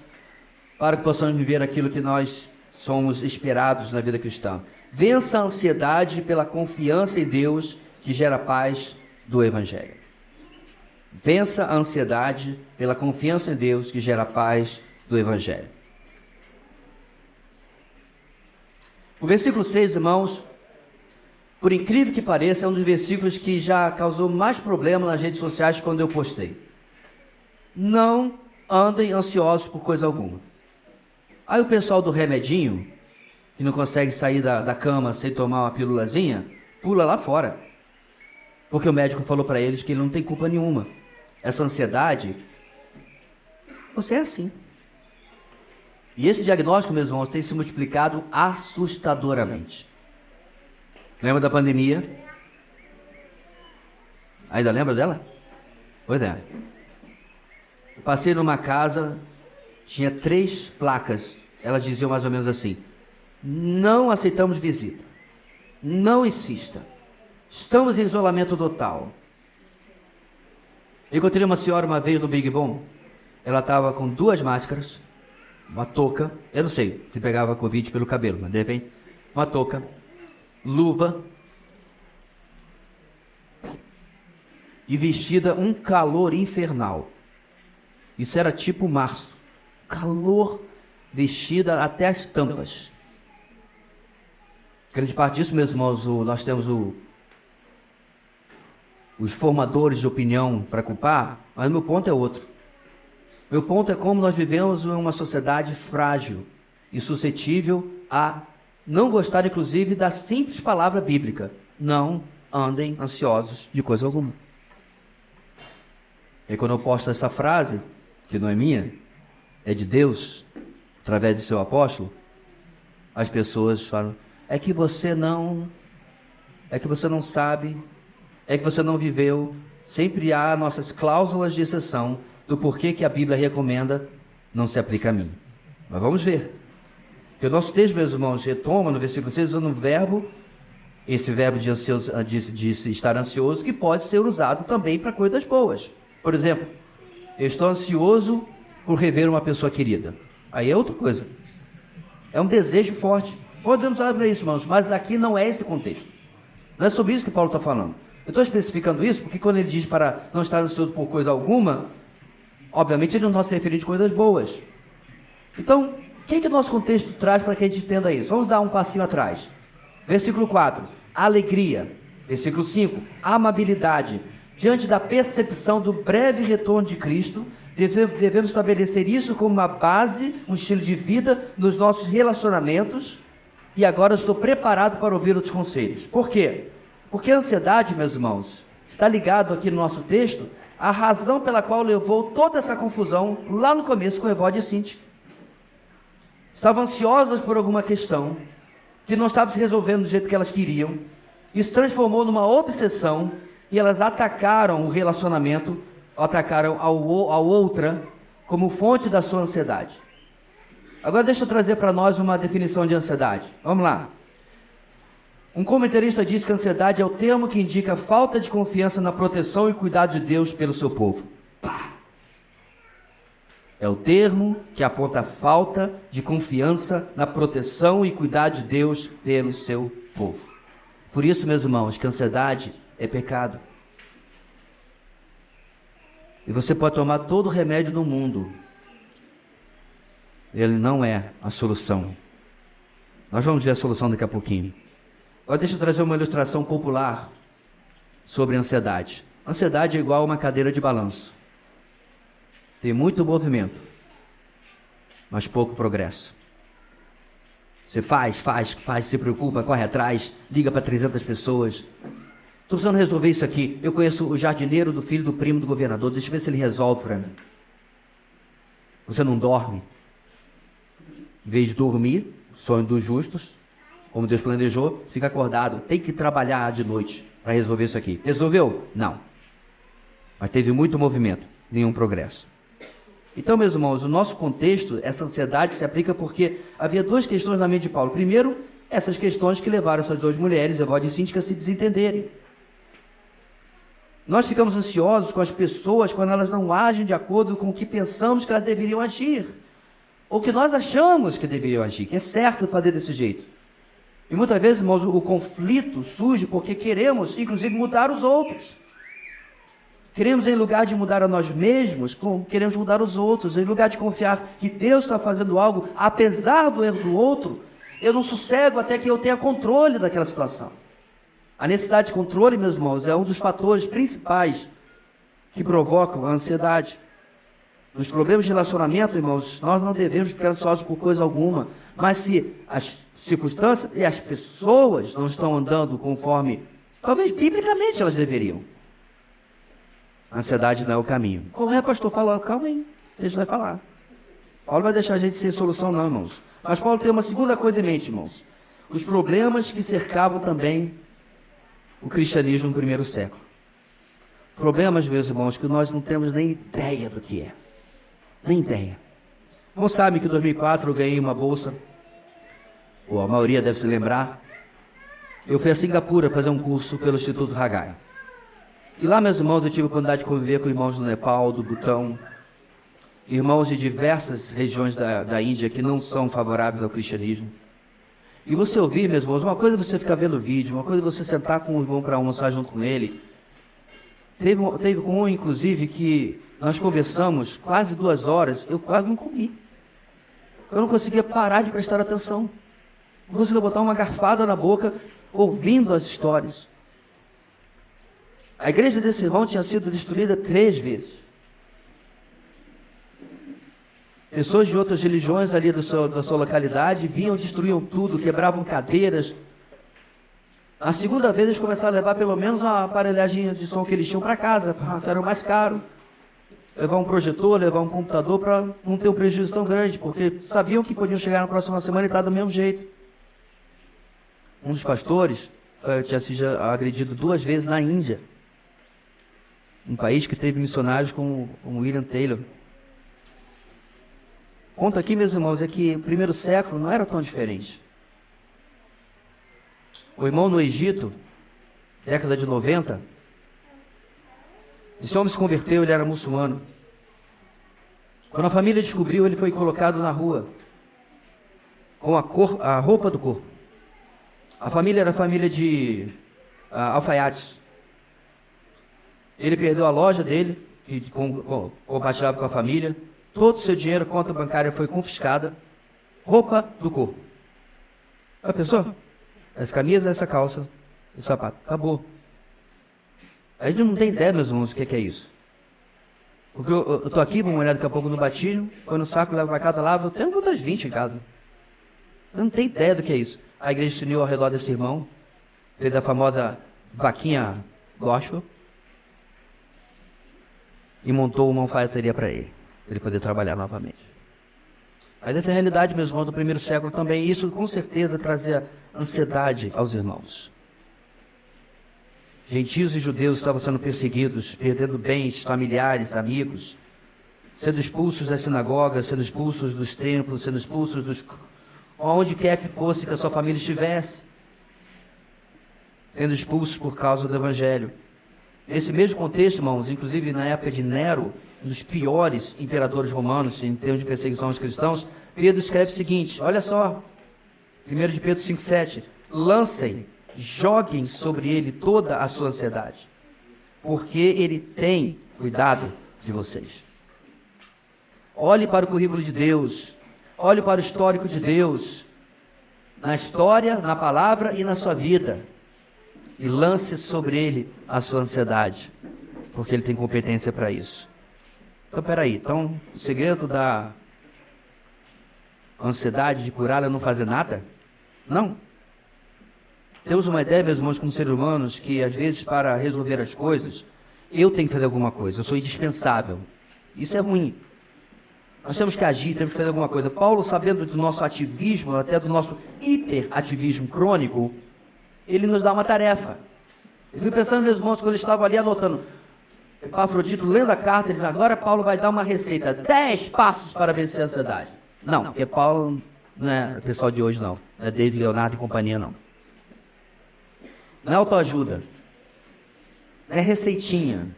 para que possamos viver aquilo que nós somos esperados na vida cristã. Vença a ansiedade pela confiança em Deus que gera paz do Evangelho. Vença a ansiedade pela confiança em Deus que gera paz do Evangelho. O versículo 6, irmãos, por incrível que pareça, é um dos versículos que já causou mais problema nas redes sociais quando eu postei. Não andem ansiosos por coisa alguma. Aí o pessoal do remedinho, que não consegue sair da cama sem tomar uma pílulazinha, pula lá fora. Porque o médico falou para eles que ele não tem culpa nenhuma. Essa ansiedade, você é assim. E esse diagnóstico, meus irmãos, tem se multiplicado assustadoramente. Lembra da pandemia? Ainda lembra dela? Pois é. Eu passei numa casa, tinha 3 placas. Elas diziam mais ou menos assim: não aceitamos visita. Não insista. Estamos em isolamento total. Eu encontrei uma senhora uma vez no Big Bom. Ela estava com 2 máscaras, uma touca. Eu não sei se pegava Covid pelo cabelo, mas de repente, uma touca, luva e vestida um calor infernal. Isso era tipo março. Calor, vestida até as tampas. Grande parte disso, meus irmãos, nós temos os formadores de opinião para culpar, mas meu ponto é outro. Meu ponto é como nós vivemos em uma sociedade frágil e suscetível a não gostar, inclusive, da simples palavra bíblica: não andem ansiosos de coisa alguma. E quando eu posto essa frase, que não é minha, é de Deus, através de seu apóstolo, as pessoas falam: é que você não sabe, é que você não viveu. Sempre há nossas cláusulas de exceção do porquê que a Bíblia recomenda não se aplica a mim. Mas vamos ver. Porque o nosso texto, meus irmãos, retoma no versículo 6, usando um verbo, esse verbo de estar ansioso, que pode ser usado também para coisas boas. Por exemplo, eu estou ansioso por rever uma pessoa querida. Aí é outra coisa. É um desejo forte. Podemos falar para isso, irmãos, mas daqui não é esse contexto. Não é sobre isso que Paulo está falando. Eu estou especificando isso porque quando ele diz para não estar ansioso por coisa alguma, obviamente ele não está se referindo a coisas boas. Então, o que o nosso contexto traz para que a gente entenda isso? Vamos dar um passinho atrás. Versículo 4, alegria. Versículo 5, amabilidade. Diante da percepção do breve retorno de Cristo, devemos estabelecer isso como uma base, um estilo de vida nos nossos relacionamentos. E agora eu estou preparado para ouvir outros conselhos. Por quê? Porque a ansiedade, meus irmãos, está ligado aqui no nosso texto à razão pela qual levou toda essa confusão lá no começo com Evode e Sintique. Estavam ansiosas por alguma questão que não estava se resolvendo do jeito que elas queriam. Isso transformou numa obsessão e elas atacaram o relacionamento, atacaram a outra como fonte da sua ansiedade. Agora deixa eu trazer para nós uma definição de ansiedade. Vamos lá. Um comentarista diz que a ansiedade é o termo que indica a falta de confiança na proteção e cuidado de Deus pelo seu povo. Pá! É o termo que aponta a falta de confiança na proteção e cuidado de Deus pelo seu povo. Por isso, meus irmãos, que a ansiedade é pecado. E você pode tomar todo o remédio do mundo. Ele não é a solução. Nós vamos ver a solução daqui a pouquinho. Agora deixa eu trazer uma ilustração popular sobre ansiedade. Ansiedade é igual a uma cadeira de balanço. Tem muito movimento, mas pouco progresso. Você faz, se preocupa, corre atrás, liga para 300 pessoas. Estou precisando resolver isso aqui. Eu conheço o jardineiro do filho do primo do governador, deixa eu ver se ele resolve para mim. Você não dorme. Em vez de dormir, sonho dos justos, como Deus planejou, fica acordado. Tem que trabalhar de noite para resolver isso aqui. Resolveu? Não. Mas teve muito movimento, nenhum progresso. Então, meus irmãos, o nosso contexto, essa ansiedade se aplica porque havia duas questões na mente de Paulo. Primeiro, essas questões que levaram essas duas mulheres, Evode e Sintique, a se desentenderem. Nós ficamos ansiosos com as pessoas quando elas não agem de acordo com o que pensamos que elas deveriam agir. Ou que nós achamos que deveriam agir, que é certo fazer desse jeito. E muitas vezes, irmãos, o conflito surge porque queremos, inclusive, mudar os outros. Queremos, em lugar de mudar a nós mesmos, queremos mudar os outros. Em lugar de confiar que Deus está fazendo algo, apesar do erro do outro, eu não sossego até que eu tenha controle daquela situação. A necessidade de controle, meus irmãos, é um dos fatores principais que provocam a ansiedade. Nos problemas de relacionamento, irmãos, nós não devemos ficar ansiosos por coisa alguma. Mas se as circunstâncias e as pessoas não estão andando conforme, talvez biblicamente elas deveriam, a ansiedade não é o caminho. Qual é, pastor? Fala, calma aí, Deus vai falar. Paulo vai deixar a gente sem solução não, irmãos. Mas Paulo tem uma segunda coisa em mente, irmãos. Os problemas que cercavam também o cristianismo no primeiro século. Problemas, meus irmãos, que nós não temos nem ideia do que é. Nem ideia. Não sabe que em 2004 eu ganhei uma bolsa, ou a maioria deve se lembrar. Eu fui a Singapura fazer um curso pelo Instituto Hagai. E lá, meus irmãos, eu tive a oportunidade de conviver com irmãos do Nepal, do Butão, irmãos de diversas regiões da Índia que não são favoráveis ao cristianismo. E você ouvir, meus irmãos, uma coisa é você ficar vendo vídeo, uma coisa é você sentar com o irmão para almoçar junto com ele. Teve um, inclusive, que nós conversamos quase 2 horas, eu quase não comi. Eu não conseguia parar de prestar atenção. Não conseguia botar uma garfada na boca, ouvindo as histórias. A igreja desse irmão tinha sido destruída 3 vezes. Pessoas de outras religiões ali da sua localidade vinham, destruíam tudo, quebravam cadeiras. A segunda vez eles começaram a levar pelo menos uma aparelhagem de som que eles tinham para casa, que era o mais caro. Levar um projetor, levar um computador para não ter um prejuízo tão grande, porque sabiam que podiam chegar na próxima semana e estar do mesmo jeito. Um dos pastores tinha sido agredido 2 vezes na Índia. Um país que teve missionários como William Taylor. Conta aqui, meus irmãos, é que o primeiro século não era tão diferente. O irmão no Egito, década de 90, esse homem se converteu, ele era muçulmano. Quando a família descobriu, ele foi colocado na rua com a roupa do corpo. A família era a família de alfaiates. Ele perdeu a loja dele, que compartilhava com a família. Todo o seu dinheiro, conta bancária foi confiscada. Roupa do corpo. A pessoa, essa camisa, essa calça, o sapato. Acabou. A gente não tem ideia, meus irmãos, o que é isso. Porque eu estou aqui, vou molhar daqui a pouco no batismo, põe no saco, levo para casa, lavo. Eu tenho outras 20 em casa. Eu não tenho ideia do que é isso. A igreja se uniu ao redor desse irmão, fez a famosa vaquinha gospel e montou uma alfaiataria para ele poder trabalhar novamente. Mas essa é a realidade, meus irmãos, do primeiro século também. E isso, com certeza, trazia ansiedade aos irmãos. Gentios e judeus estavam sendo perseguidos, perdendo bens, familiares, amigos, sendo expulsos das sinagogas, sendo expulsos dos templos, sendo expulsos dos... onde quer que fosse que a sua família estivesse, sendo expulsos por causa do Evangelho. Nesse mesmo contexto, irmãos, inclusive na época de Nero, um dos piores imperadores romanos em termos de perseguição aos cristãos, Pedro escreve o seguinte, olha só, 1 de Pedro 5,7, lancem, joguem sobre ele toda a sua ansiedade, porque ele tem cuidado de vocês. Olhe para o currículo de Deus, olhe para o histórico de Deus, na história, na palavra e na sua vida, e lance sobre ele a sua ansiedade, porque ele tem competência para isso. Então, peraí, então, o segredo da ansiedade de curá-la é não fazer nada? Não. Temos uma ideia, meus irmãos, como seres humanos, que às vezes para resolver as coisas, eu tenho que fazer alguma coisa, eu sou indispensável. Isso é ruim. Nós temos que agir, temos que fazer alguma coisa. Paulo, sabendo do nosso ativismo, até do nosso hiperativismo crônico, ele nos dá uma tarefa. Eu fui pensando, meus irmãos, quando eu estava ali anotando, Epafrodito lendo a carta, ele diz, agora Paulo vai dar uma receita, 10 passos para vencer a ansiedade. Não, porque Paulo não é o pessoal de hoje, não. Não é David Leonardo e companhia, não. Não é autoajuda. Não é receitinha.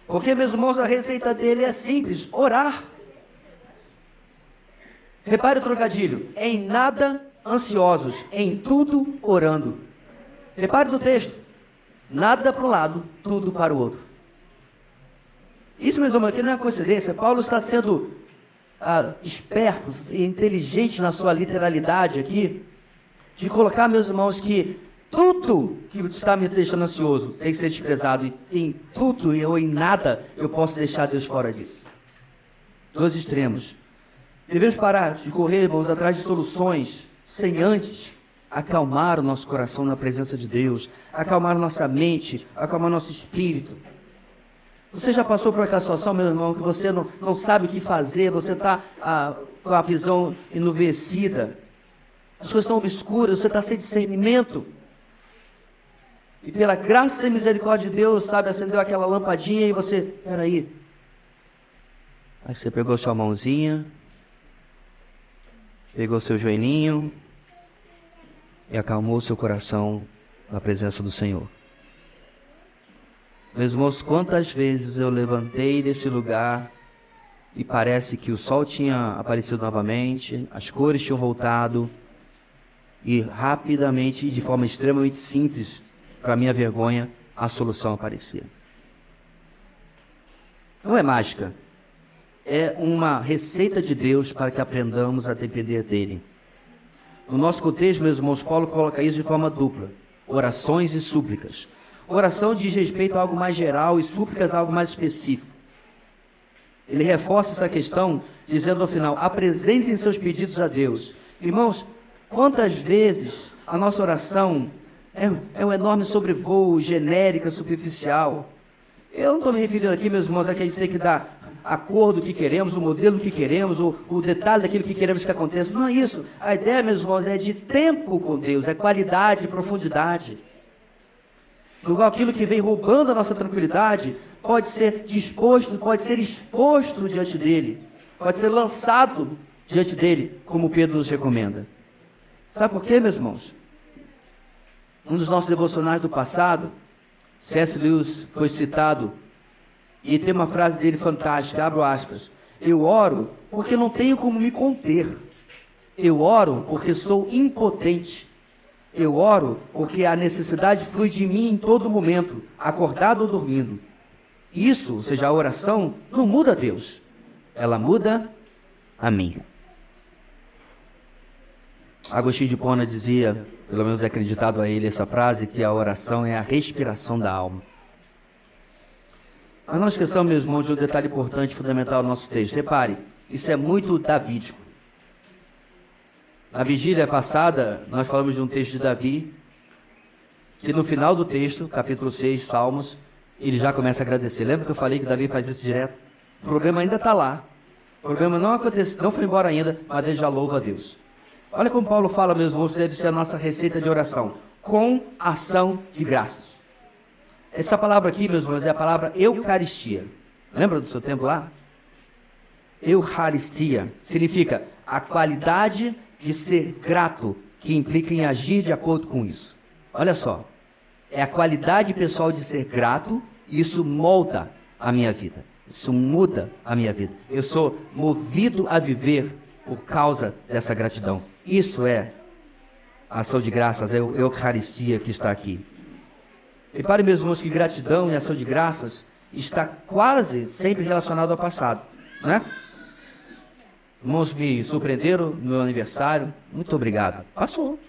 Porque, meus irmãos, a receita dele é simples, orar. Repare o trocadilho, em nada ansiosos, em tudo orando. Repare no texto, nada para um lado, tudo para o outro. Isso, meus irmãos, aqui não é coincidência. Paulo está sendo esperto e inteligente na sua literalidade aqui, de colocar, meus irmãos, que tudo que está me deixando ansioso tem que ser desprezado, e em tudo ou em nada eu posso deixar Deus fora disso. Dois extremos. Devemos parar de correr, irmãos, atrás de soluções, sem antes acalmar o nosso coração na presença de Deus, acalmar nossa mente, acalmar nosso espírito. Você já passou por aquela situação, meu irmão, que você não sabe o que fazer, você está com a visão enlouquecida, as coisas estão obscuras, você está sem discernimento, e pela graça e misericórdia de Deus, sabe, acendeu aquela lampadinha e você, peraí, aí você pegou sua mãozinha, pegou seu joelhinho e acalmou seu coração na presença do Senhor. Meus irmãos, quantas vezes eu levantei desse lugar e parece que o sol tinha aparecido novamente, as cores tinham voltado e rapidamente, de forma extremamente simples, para minha vergonha, a solução aparecia. Não é mágica, é uma receita de Deus para que aprendamos a depender dele. No nosso contexto, meus irmãos, Paulo coloca isso de forma dupla, orações e súplicas. Oração diz respeito a algo mais geral e súplicas a algo mais específico. Ele reforça essa questão dizendo ao final, apresentem seus pedidos a Deus. Irmãos, quantas vezes a nossa oração é um enorme sobrevoo, genérica, superficial. Eu não estou me referindo aqui, meus irmãos, a que a gente tem que dar a cor do que queremos, o modelo que queremos, o detalhe daquilo que queremos que aconteça. Não é isso. A ideia, meus irmãos, é de tempo com Deus, é qualidade, profundidade. Igual aquilo que vem roubando a nossa tranquilidade, pode ser disposto, pode ser exposto diante dele, pode ser lançado diante dele, como Pedro nos recomenda. Sabe por quê, meus irmãos? Um dos nossos devocionais do passado, C.S. Lewis foi citado, e tem uma frase dele fantástica, abro aspas, eu oro porque não tenho como me conter, eu oro porque sou impotente, eu oro porque a necessidade flui de mim em todo momento, acordado ou dormindo. Isso, ou seja, a oração, não muda Deus, ela muda a mim. Agostinho de Hipona dizia, pelo menos é acreditado a ele essa frase, que a oração é a respiração da alma. Mas não esqueçamos, meus irmãos, de um detalhe importante, fundamental no nosso texto. Repare, isso é muito davídico. Na vigília passada, nós falamos de um texto de Davi, que no final do texto, capítulo 6, Salmos, ele já começa a agradecer. Lembra que eu falei que Davi faz isso direto? O problema ainda está lá. O problema não aconteceu, não foi embora ainda, mas ele já louva a Deus. Olha como Paulo fala, meus irmãos, deve ser a nossa receita de oração. Com ação de graças. Essa palavra aqui, meus irmãos, é a palavra Eucaristia. Lembra do seu tempo lá? Eucaristia significa a qualidade de ser grato, que implica em agir de acordo com isso. Olha só, é a qualidade pessoal de ser grato, e isso molda a minha vida. Isso muda a minha vida. Eu sou movido a viver por causa dessa gratidão. Isso é a ação de graças, é a Eucaristia que está aqui. Repare, meus irmãos, que gratidão e ação de graças está quase sempre relacionado ao passado, né? Irmãos me surpreenderam no meu aniversário. Muito obrigado. Passou.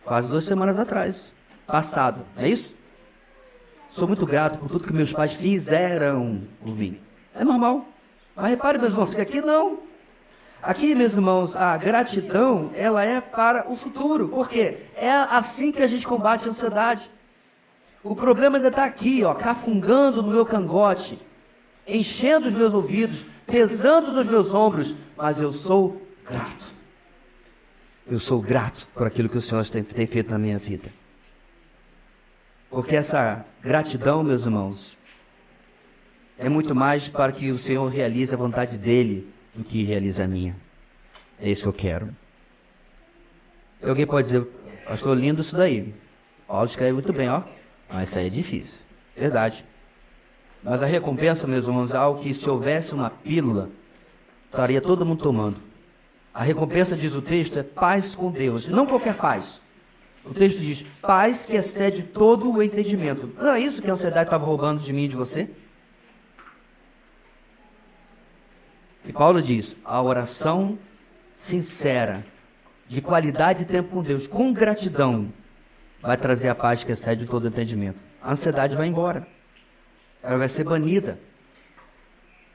Faz 2 semanas atrás. Passado, não é isso? Sou muito grato por tudo que meus pais fizeram por mim. É normal. Mas repare, meus irmãos, que aqui não. Aqui, meus irmãos, a gratidão, ela é para o futuro. Por quê? É assim que a gente combate a ansiedade. O problema ainda está aqui, ó, cafungando no meu cangote, enchendo os meus ouvidos, pesando nos meus ombros, mas eu sou grato. Eu sou grato por aquilo que o Senhor tem feito na minha vida. Porque essa gratidão, meus irmãos, é muito mais para que o Senhor realize a vontade dEle do que realize a minha. É isso que eu quero. E alguém pode dizer, pastor, lindo isso daí. Paulo escreve muito bem, ó. Mas isso aí é difícil. Verdade. Mas a recompensa, meus irmãos, é algo que se houvesse uma pílula, estaria todo mundo tomando. A recompensa, diz o texto, é paz com Deus. Não qualquer paz. O texto diz, paz que excede todo o entendimento. Não é isso que a ansiedade estava roubando de mim e de você? E Paulo diz, a oração sincera, de qualidade de tempo com Deus, com gratidão, vai trazer a paz que excede todo o entendimento. A ansiedade vai embora. Ela vai ser banida.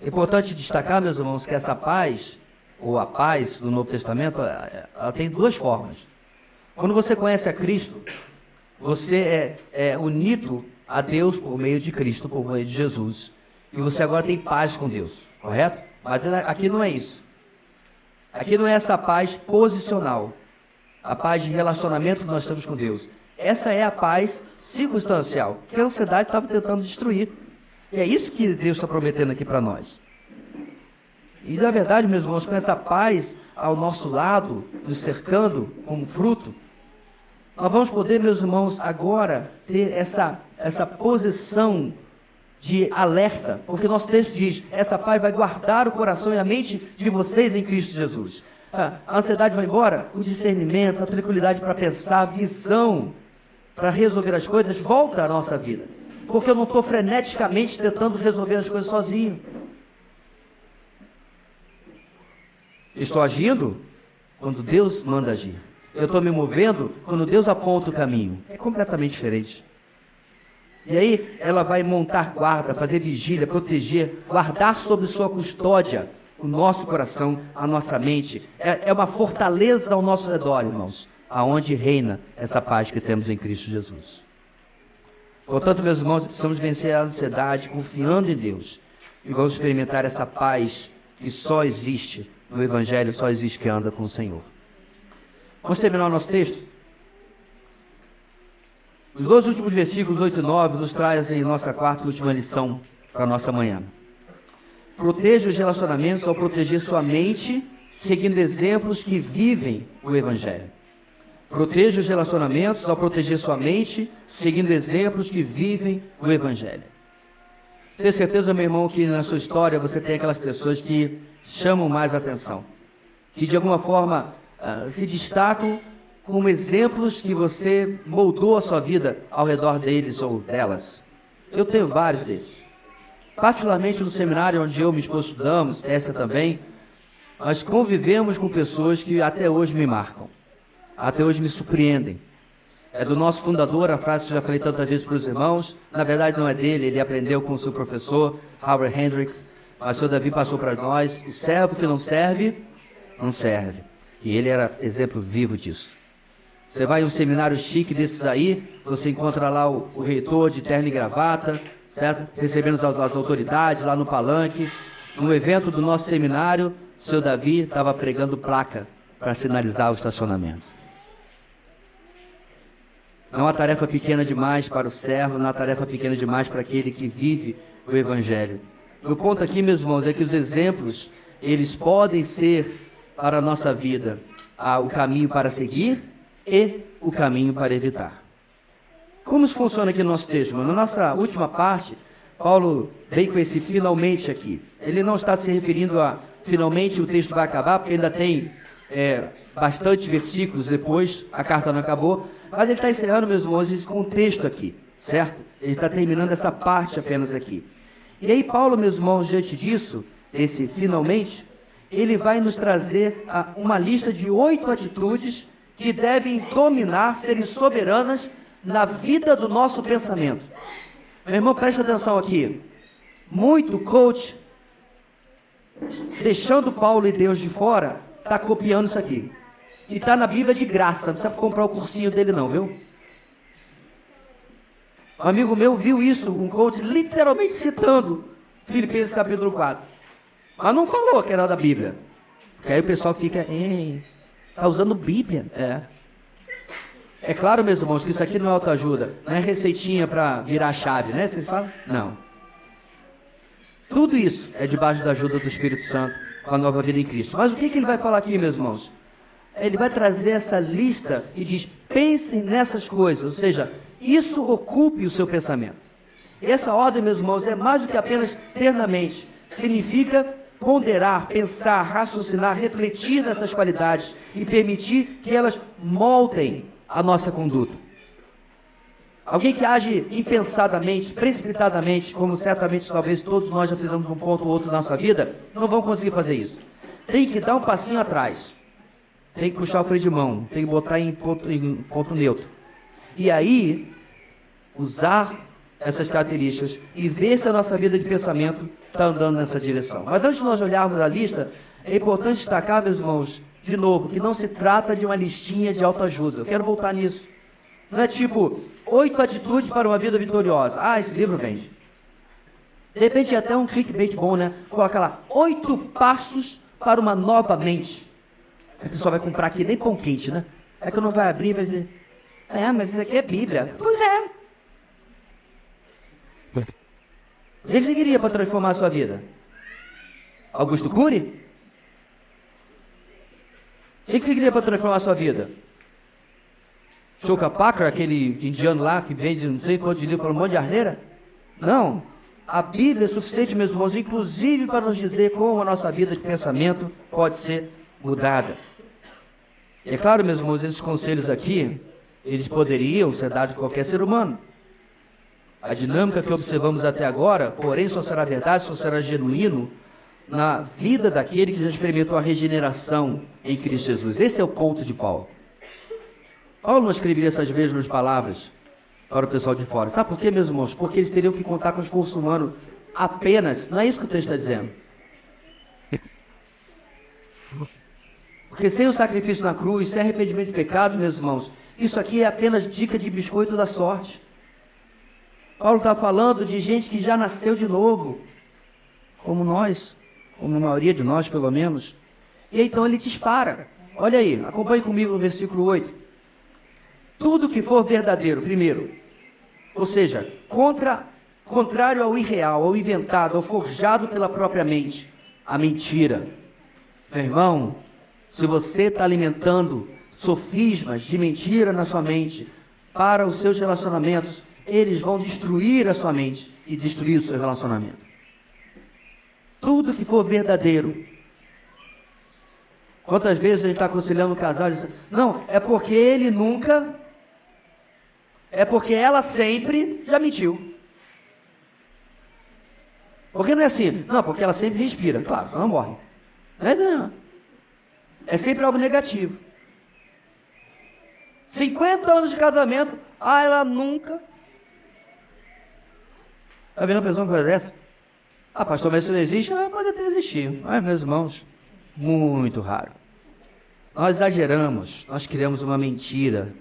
É importante destacar, meus irmãos, que essa paz, ou a paz do Novo Testamento, ela tem 2 formas. Quando você conhece a Cristo, você é unido a Deus por meio de Cristo, por meio de Jesus. E você agora tem paz com Deus, correto? Mas aqui não é isso. Aqui não é essa paz posicional. A paz de relacionamento que nós temos com Deus. Essa é a paz circunstancial, que a ansiedade estava tentando destruir. E é isso que Deus está prometendo aqui para nós. E na verdade, meus irmãos, com essa paz ao nosso lado, nos cercando como fruto, nós vamos poder, meus irmãos, agora ter essa posição de alerta, porque nosso texto diz, essa paz vai guardar o coração e a mente de vocês em Cristo Jesus. A ansiedade vai embora, o discernimento, a tranquilidade para pensar, a visão para resolver as coisas volta à nossa vida. Porque eu não estou freneticamente tentando resolver as coisas sozinho. Estou agindo quando Deus manda agir. Eu estou me movendo quando Deus aponta o caminho. É completamente diferente. E aí ela vai montar guarda, fazer vigília, proteger, guardar sob sua custódia o nosso coração, a nossa mente. É uma fortaleza ao nosso redor, irmãos, aonde reina essa paz que temos em Cristo Jesus. Portanto, meus irmãos, precisamos vencer a ansiedade confiando em Deus. E vamos experimentar essa paz que só existe no Evangelho, só existe quem anda com o Senhor. Vamos terminar o nosso texto? Os 2 últimos versículos, 8 e 9, nos trazem nossa 4ª e última lição para a nossa manhã. Proteja os relacionamentos ao proteger sua mente, seguindo exemplos que vivem o Evangelho. Proteja os relacionamentos ao proteger sua mente, seguindo exemplos que vivem o Evangelho. Tenho certeza, meu irmão, que na sua história você tem aquelas pessoas que chamam mais atenção, que de alguma forma se destacam como exemplos que você moldou a sua vida ao redor deles ou delas. Eu tenho vários desses. Particularmente no seminário onde eu e minha esposa estudamos, essa também, nós convivemos com pessoas que até hoje me marcam, até hoje me surpreendem. É do nosso fundador, a frase que eu já falei tantas vezes para os irmãos, na verdade não é dele, ele aprendeu com o seu professor, Howard Hendricks, mas o Sr. Davi passou para nós, o servo que não serve, não serve. E ele era exemplo vivo disso. Você vai em um seminário chique desses aí, você encontra lá o reitor de terno e gravata, certo? Recebendo as autoridades lá no palanque. No evento do nosso seminário, o seu Davi estava pregando placa para sinalizar o estacionamento. Não é uma tarefa pequena demais para o servo, não é uma tarefa pequena demais para aquele que vive o Evangelho. O ponto aqui, meus irmãos, é que os exemplos, eles podem ser para a nossa vida o caminho para seguir e o caminho para evitar. Como isso funciona aqui no nosso texto? Na nossa última parte, Paulo vem com esse finalmente aqui. Ele não está se referindo a finalmente o texto vai acabar, porque ainda tem bastante versículos depois, a carta não acabou, mas ele está encerrando, meus irmãos, esse contexto aqui, certo? Ele está terminando essa parte apenas aqui. E aí Paulo, meus irmãos, diante disso, esse finalmente, ele vai nos trazer uma lista de 8 atitudes que devem dominar, serem soberanas na vida do nosso pensamento. Meu irmão, presta atenção aqui. Muito coach, deixando Paulo e Deus de fora, está copiando isso aqui. E está na Bíblia de graça, não precisa comprar o cursinho dele não, viu? Um amigo meu viu isso, um coach literalmente citando Filipenses capítulo 4. Mas não falou que era da Bíblia. Porque aí o pessoal fica, está usando Bíblia. É claro, meus irmãos, que isso aqui não é autoajuda, não é receitinha para virar a chave, né? Vocês falam? Não. Tudo isso é debaixo da ajuda do Espírito Santo com a nova vida em Cristo. Mas o que ele vai falar aqui, meus irmãos? Ele vai trazer essa lista e diz, pensem nessas coisas, ou seja, isso ocupe o seu pensamento. E essa ordem, meus irmãos, é mais do que apenas ter na mente. Significa ponderar, pensar, raciocinar, refletir nessas qualidades e permitir que elas moldem a nossa conduta. Alguém que age impensadamente, precipitadamente, como certamente talvez todos nós já fizemos um ponto ou outro na nossa vida, não vão conseguir fazer isso. Tem que dar um passinho atrás. Tem que puxar o freio de mão, tem que botar em ponto neutro. E aí, usar essas características e ver se a nossa vida de pensamento está andando nessa direção. Mas antes de nós olharmos a lista, é importante destacar, meus irmãos, de novo, que não se trata de uma listinha de autoajuda. Eu quero voltar nisso. Não é tipo 8 atitudes para uma vida vitoriosa. Esse livro vende. De repente é até um clickbait bom, né? Coloca lá, 8 passos para uma nova mente. A pessoa vai comprar aqui nem pão quente, né? É que não vai abrir e vai dizer, mas isso aqui é Bíblia. Pois é. O que você queria para transformar a sua vida? Augusto Cury? O que você queria para transformar a sua vida? Chocapacra, aquele indiano lá que vende não sei quanto de livro para um monte de arneira? Não. A Bíblia é suficiente, meus irmãos, inclusive para nos dizer como a nossa vida de pensamento pode ser mudada. E é claro, meus irmãos, esses conselhos aqui, eles poderiam ser dados a qualquer ser humano. A dinâmica que observamos até agora, porém, só será verdade, só será genuíno na vida daquele que já experimentou a regeneração em Cristo Jesus. Esse é o ponto de Paulo. Paulo não escreveria essas mesmas palavras para o pessoal de fora. Sabe por quê, meus irmãos? Porque eles teriam que contar com o esforço humano apenas. Não é isso que o texto está dizendo. Porque sem o sacrifício na cruz, sem arrependimento de pecados, meus irmãos, isso aqui é apenas dica de biscoito da sorte. Paulo está falando de gente que já nasceu de novo, como nós, como a maioria de nós, pelo menos. E então ele dispara. Olha aí, acompanhe comigo no versículo 8. Tudo que for verdadeiro, primeiro, ou seja, contrário ao irreal, ao inventado, ao forjado pela própria mente, a mentira. Meu irmão, se você está alimentando sofismas de mentira na sua mente para os seus relacionamentos, eles vão destruir a sua mente e destruir o seu relacionamento. Tudo que for verdadeiro. Quantas vezes a gente está aconselhando um casal e diz, não, é porque ele nunca, é porque ela sempre já mentiu. Porque não é assim, não, porque ela sempre respira, claro, ela não morre. Não. É sempre algo negativo. 50 anos de casamento, ela nunca. Está vendo a pessoa que dessa? Pastor, mas isso não existe? Pode até existir. Mas, meus irmãos, muito raro. Nós exageramos, nós criamos uma mentira,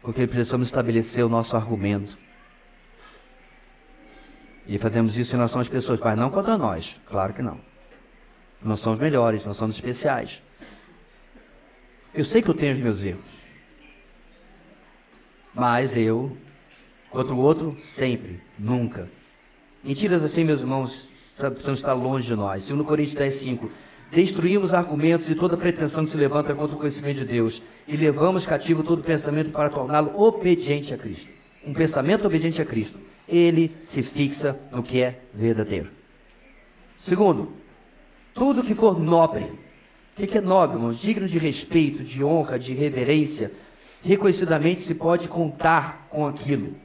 porque precisamos estabelecer o nosso argumento. E fazemos isso em relação às pessoas, mas não contra nós, claro que não. Nós somos melhores, nós somos especiais. Eu sei que eu tenho os meus erros, mas eu, contra o outro, sempre, nunca. Mentiras assim, meus irmãos, precisam estar longe de nós. 2 Coríntios 10:5. Destruímos argumentos e toda pretensão que se levanta contra o conhecimento de Deus e levamos cativo todo pensamento para torná-lo obediente a Cristo. Um pensamento obediente a Cristo, ele se fixa no que é verdadeiro. Segundo, tudo que for nobre. O que é nobre, irmãos? Digno de respeito, de honra, de reverência, reconhecidamente se pode contar com aquilo.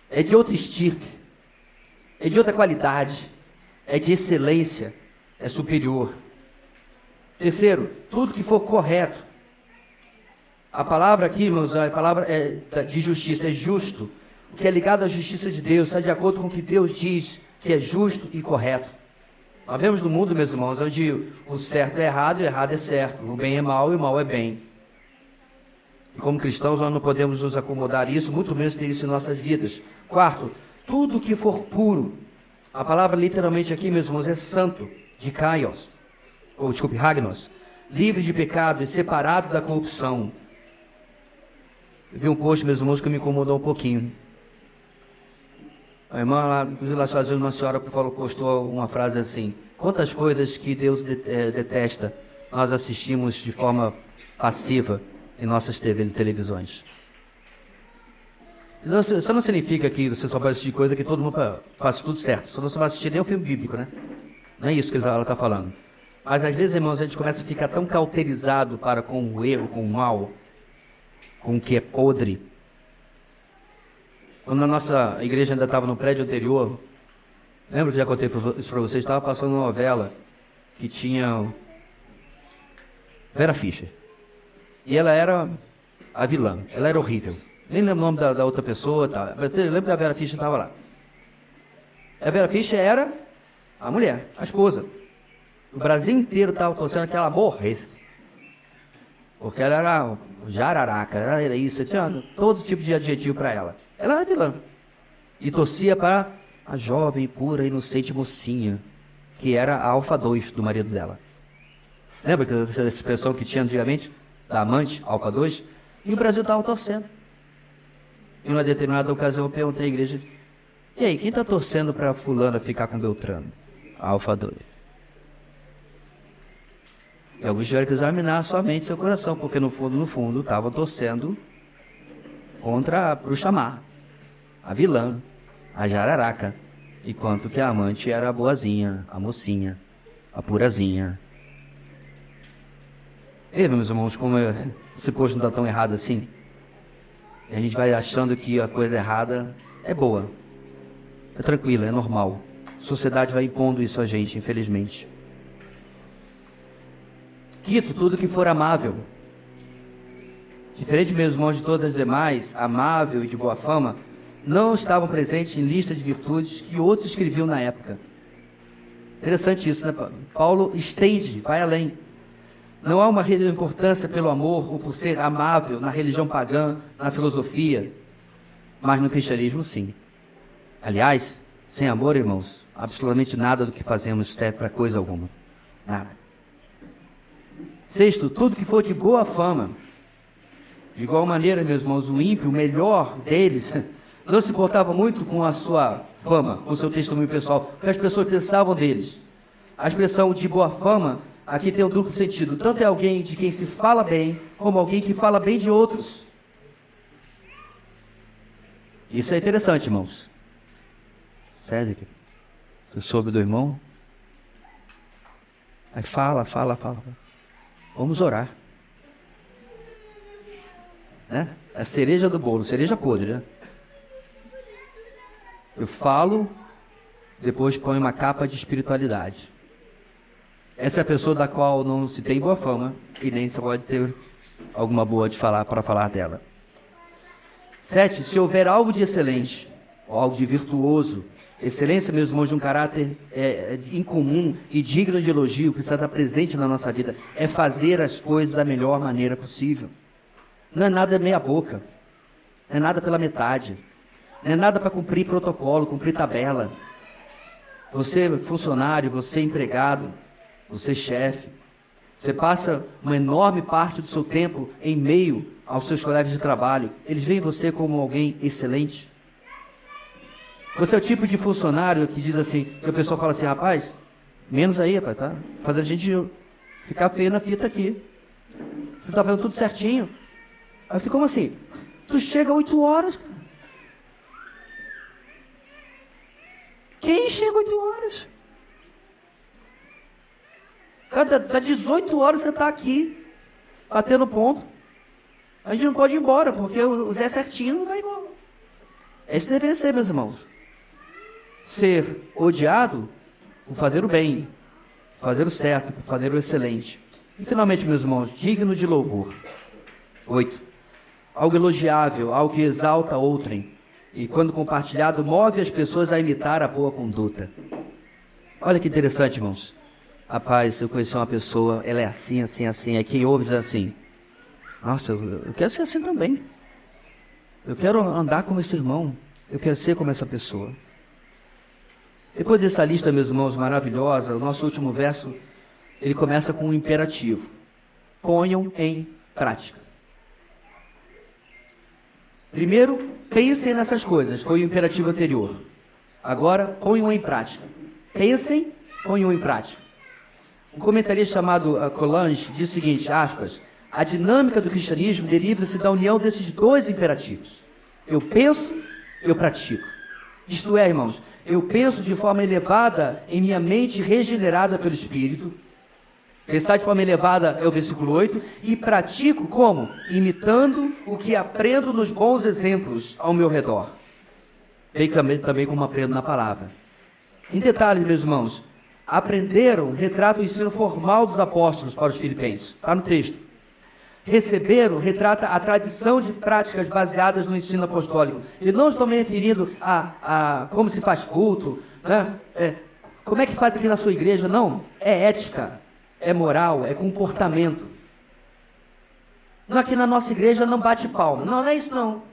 É de outra estirpe, é de outra qualidade, é de excelência, é superior. Terceiro, tudo que for correto. A palavra aqui, irmãos, a palavra é de justiça, é justo. O que é ligado à justiça de Deus, está de acordo com o que Deus diz, que é justo e correto. Nós vemos no mundo, meus irmãos, onde o certo é errado e o errado é certo. O bem é mal e o mal é bem. E como cristãos, nós não podemos nos acomodar a isso, muito menos ter isso em nossas vidas. Quarto, tudo que for puro. A palavra literalmente aqui, meus irmãos, é santo, de kaios, hagnos, livre de pecado e separado da corrupção. Eu vi um post, meus irmãos, que me incomodou um pouquinho. A irmã lá, inclusive lá fazendo uma senhora postou uma frase assim: quantas coisas que Deus detesta nós assistimos de forma passiva em nossas televisões. Isso não significa que você só vai assistir coisa que todo mundo faz tudo certo. Você não vai assistir nem um filme bíblico, né? Não é isso que ela está falando. Mas às vezes, irmãos, a gente começa a ficar tão cauterizado para com o erro, com o mal, com o que é podre. Quando a nossa igreja ainda estava no prédio anterior, lembra que já contei isso para vocês? Estava passando uma novela que tinha Vera Fischer. E ela era a vilã, ela era horrível. Nem lembro o nome da outra pessoa. Tá. Lembra da Vera Fischer estava lá. A Vera Fischer era a mulher, a esposa. O Brasil inteiro estava torcendo que ela morresse. Porque ela era jararaca, ela era isso, tinha todo tipo de adjetivo para ela. Ela era vilã. E torcia para a jovem, pura, inocente mocinha, que era a Alfa 2 do marido dela. Lembra dessa expressão que tinha antigamente? Da amante, Alfa 2? E o Brasil estava torcendo. Em uma determinada ocasião eu perguntei à igreja: e aí, quem está torcendo para fulana ficar com Beltrano? Alfa 2. E alguns tiveram que examinar somente seu coração, porque no fundo, estavam torcendo contra a bruxa má, a vilã, a jararaca, enquanto que a amante era a boazinha, a mocinha, a purazinha. E meus irmãos, como esse posto não está tão errado assim, e a gente vai achando que a coisa errada é boa, é tranquila, é normal. A sociedade vai impondo isso a gente, infelizmente. Quinto, tudo que for amável. Diferente, meus irmãos, de todas as demais, amável e de boa fama, não estavam presentes em lista de virtudes que outros escreviam na época. Interessante isso, né? Paulo estende, vai além. Não há uma importância pelo amor ou por ser amável na religião pagã, na filosofia, mas no cristianismo sim. Aliás, sem amor, irmãos, absolutamente nada do que fazemos serve para coisa alguma. Nada. Sexto, tudo que for de boa fama. De igual maneira, meus irmãos, o ímpio, o melhor deles, não se importava muito com a sua fama, com o seu testemunho pessoal, o que as pessoas pensavam deles. A expressão de boa fama aqui tem um duplo sentido. Tanto é alguém de quem se fala bem, como alguém que fala bem de outros. Isso é interessante, irmãos. Cédric, você soube do irmão? Aí fala. Vamos orar. Né? É a cereja do bolo, cereja podre, né? Eu falo, depois ponho uma capa de espiritualidade. Essa é a pessoa da qual não se tem boa fama e nem se pode ter alguma boa de falar para falar dela. 7. Se houver algo de excelente, ou algo de virtuoso, Excelência, meus irmãos, de um caráter incomum e digno de elogio, precisa estar presente na nossa vida, é fazer as coisas da melhor maneira possível. Não é nada meia boca, não é nada pela metade, não é nada para cumprir protocolo, cumprir tabela. Você funcionário, você empregado, você chefe, você passa uma enorme parte do seu tempo em meio aos seus colegas de trabalho. Eles veem você como alguém excelente. Você é o tipo de funcionário que diz assim, que o pessoal fala assim, rapaz, menos aí, rapaz, tá? Fazendo a gente ficar feio na fita aqui. Você tá fazendo tudo certinho. Aí você, como assim? Tu chega 8 horas, cara. Quem chega 8 horas? Dá 18 horas você está aqui, batendo ponto. A gente não pode ir embora, porque o Zé certinho não vai embora. Esse deveria ser, meus irmãos. Ser odiado por fazer o bem, fazer o certo, por fazer o excelente. E finalmente, meus irmãos, digno de louvor. 8. Algo elogiável, algo que exalta outrem. E quando compartilhado, move as pessoas a imitar a boa conduta. Olha que interessante, irmãos. Rapaz, eu conheci uma pessoa, ela é assim, assim, assim. Aí quem ouve diz assim, nossa, eu quero ser assim também. Eu quero andar como esse irmão. Eu quero ser como essa pessoa. Depois dessa lista, meus irmãos, maravilhosa, o nosso último verso, ele começa com um imperativo. Ponham em prática. Primeiro, pensem nessas coisas, foi o imperativo anterior. Agora, ponham em prática. Pensem, ponham em prática. Um comentarista chamado Colange diz o seguinte, aspas, a dinâmica do cristianismo deriva-se da união desses dois imperativos. Eu penso, eu pratico. Isto é, irmãos, eu penso de forma elevada em minha mente regenerada pelo Espírito. Pensar de forma elevada é o versículo 8. E pratico como? Imitando o que aprendo nos bons exemplos ao meu redor. Bem também como aprendo na palavra. Em detalhes, meus irmãos, aprenderam, retrata o ensino formal dos apóstolos para os filipenses. Está no texto. Receberam, retrata a tradição de práticas baseadas no ensino apostólico. E não estou me referindo a como se faz culto, né? Como é que faz aqui na sua igreja? Não, é ética, é moral, é comportamento. Não, aqui na nossa igreja não bate palma. Não, não é isso não.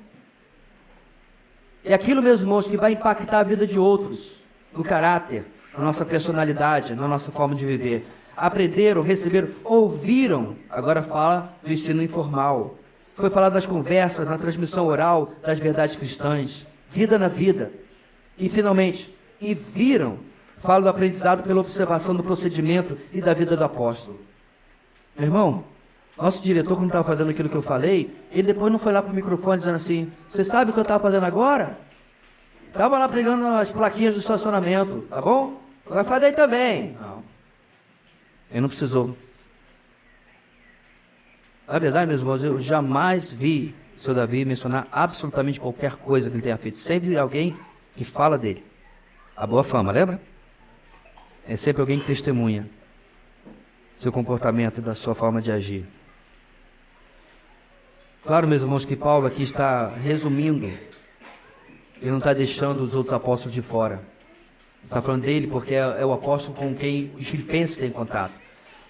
É aquilo, meus irmãos, que vai impactar a vida de outros, no caráter, na nossa personalidade, na nossa forma de viver. Aprenderam, receberam, ouviram. Agora fala do ensino informal. Foi falado das conversas, na transmissão oral das verdades cristãs. Vida na vida. E finalmente, e viram. Fala do aprendizado pela observação do procedimento e da vida do apóstolo. Meu irmão, nosso diretor, quando estava fazendo aquilo que eu falei, ele depois não foi lá para o microfone dizendo assim, você sabe o que eu estava fazendo agora? Estava lá pregando as plaquinhas do estacionamento, tá bom? Agora faz aí também. Não. Ele não precisou. Na verdade, meus irmãos, eu jamais vi o seu Davi mencionar absolutamente qualquer coisa que ele tenha feito. Sempre alguém que fala dele. A boa fama, lembra? É sempre alguém que testemunha seu comportamento e da sua forma de agir. Claro, meus irmãos, que Paulo aqui está resumindo. Ele não está deixando os outros apóstolos de fora. Está falando dele porque é o apóstolo com quem os filipenses têm contato.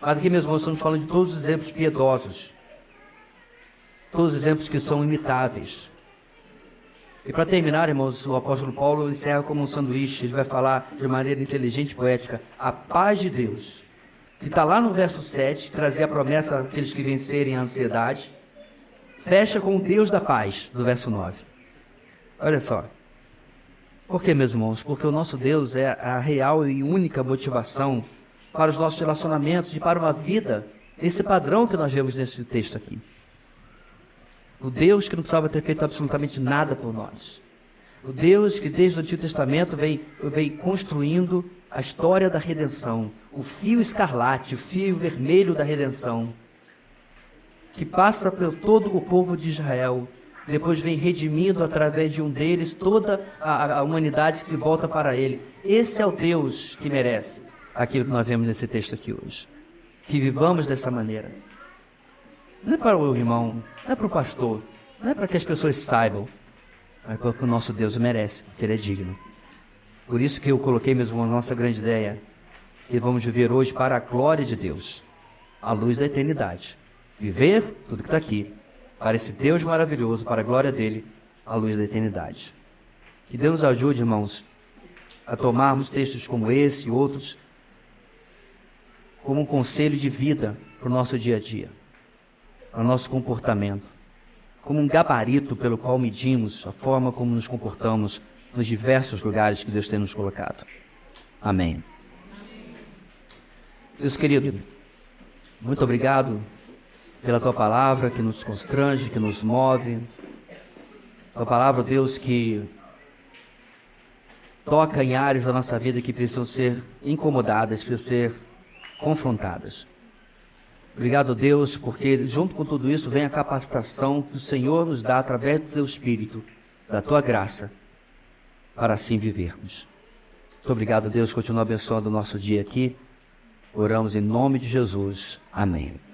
Mas aqui, meus irmãos, estamos falando de todos os exemplos piedosos. Todos os exemplos que são imitáveis. E para terminar, irmãos, o apóstolo Paulo encerra como um sanduíche. Ele vai falar de maneira inteligente e poética. A paz de Deus, que está lá no verso 7, trazer a promessa àqueles que vencerem a ansiedade. Fecha com o Deus da paz, do verso 9. Olha só. Por que, meus irmãos? Porque o nosso Deus é a real e única motivação para os nossos relacionamentos e para uma vida, esse padrão que nós vemos nesse texto aqui. O Deus que não precisava ter feito absolutamente nada por nós. O Deus que desde o Antigo Testamento vem construindo a história da redenção, o fio escarlate, o fio vermelho da redenção, que passa por todo o povo de Israel, depois vem redimindo através de um deles toda a humanidade que volta para ele. Esse é o Deus que merece aquilo que nós vemos nesse texto aqui hoje. Que vivamos dessa maneira. Não é para o irmão, não é para o pastor, não é para que as pessoas saibam, mas porque o nosso Deus merece, porque Ele é digno. Por isso que eu coloquei mesmo a nossa grande ideia, que vamos viver hoje para a glória de Deus, à luz da eternidade. Viver tudo que está aqui, para esse Deus maravilhoso, para a glória dele, à luz da eternidade. Que Deus nos ajude, irmãos, a tomarmos textos como esse e outros como um conselho de vida para o nosso dia a dia, para o nosso comportamento, como um gabarito pelo qual medimos a forma como nos comportamos nos diversos lugares que Deus tem nos colocado. Amém. Deus querido, muito obrigado pela Tua palavra que nos constrange, que nos move. Tua palavra, Deus, que toca em áreas da nossa vida que precisam ser incomodadas, precisam ser confrontadas. Obrigado, Deus, porque junto com tudo isso vem a capacitação que o Senhor nos dá através do Teu Espírito, da Tua graça, para assim vivermos. Muito obrigado, Deus, continua abençoando o nosso dia aqui. Oramos em nome de Jesus. Amém.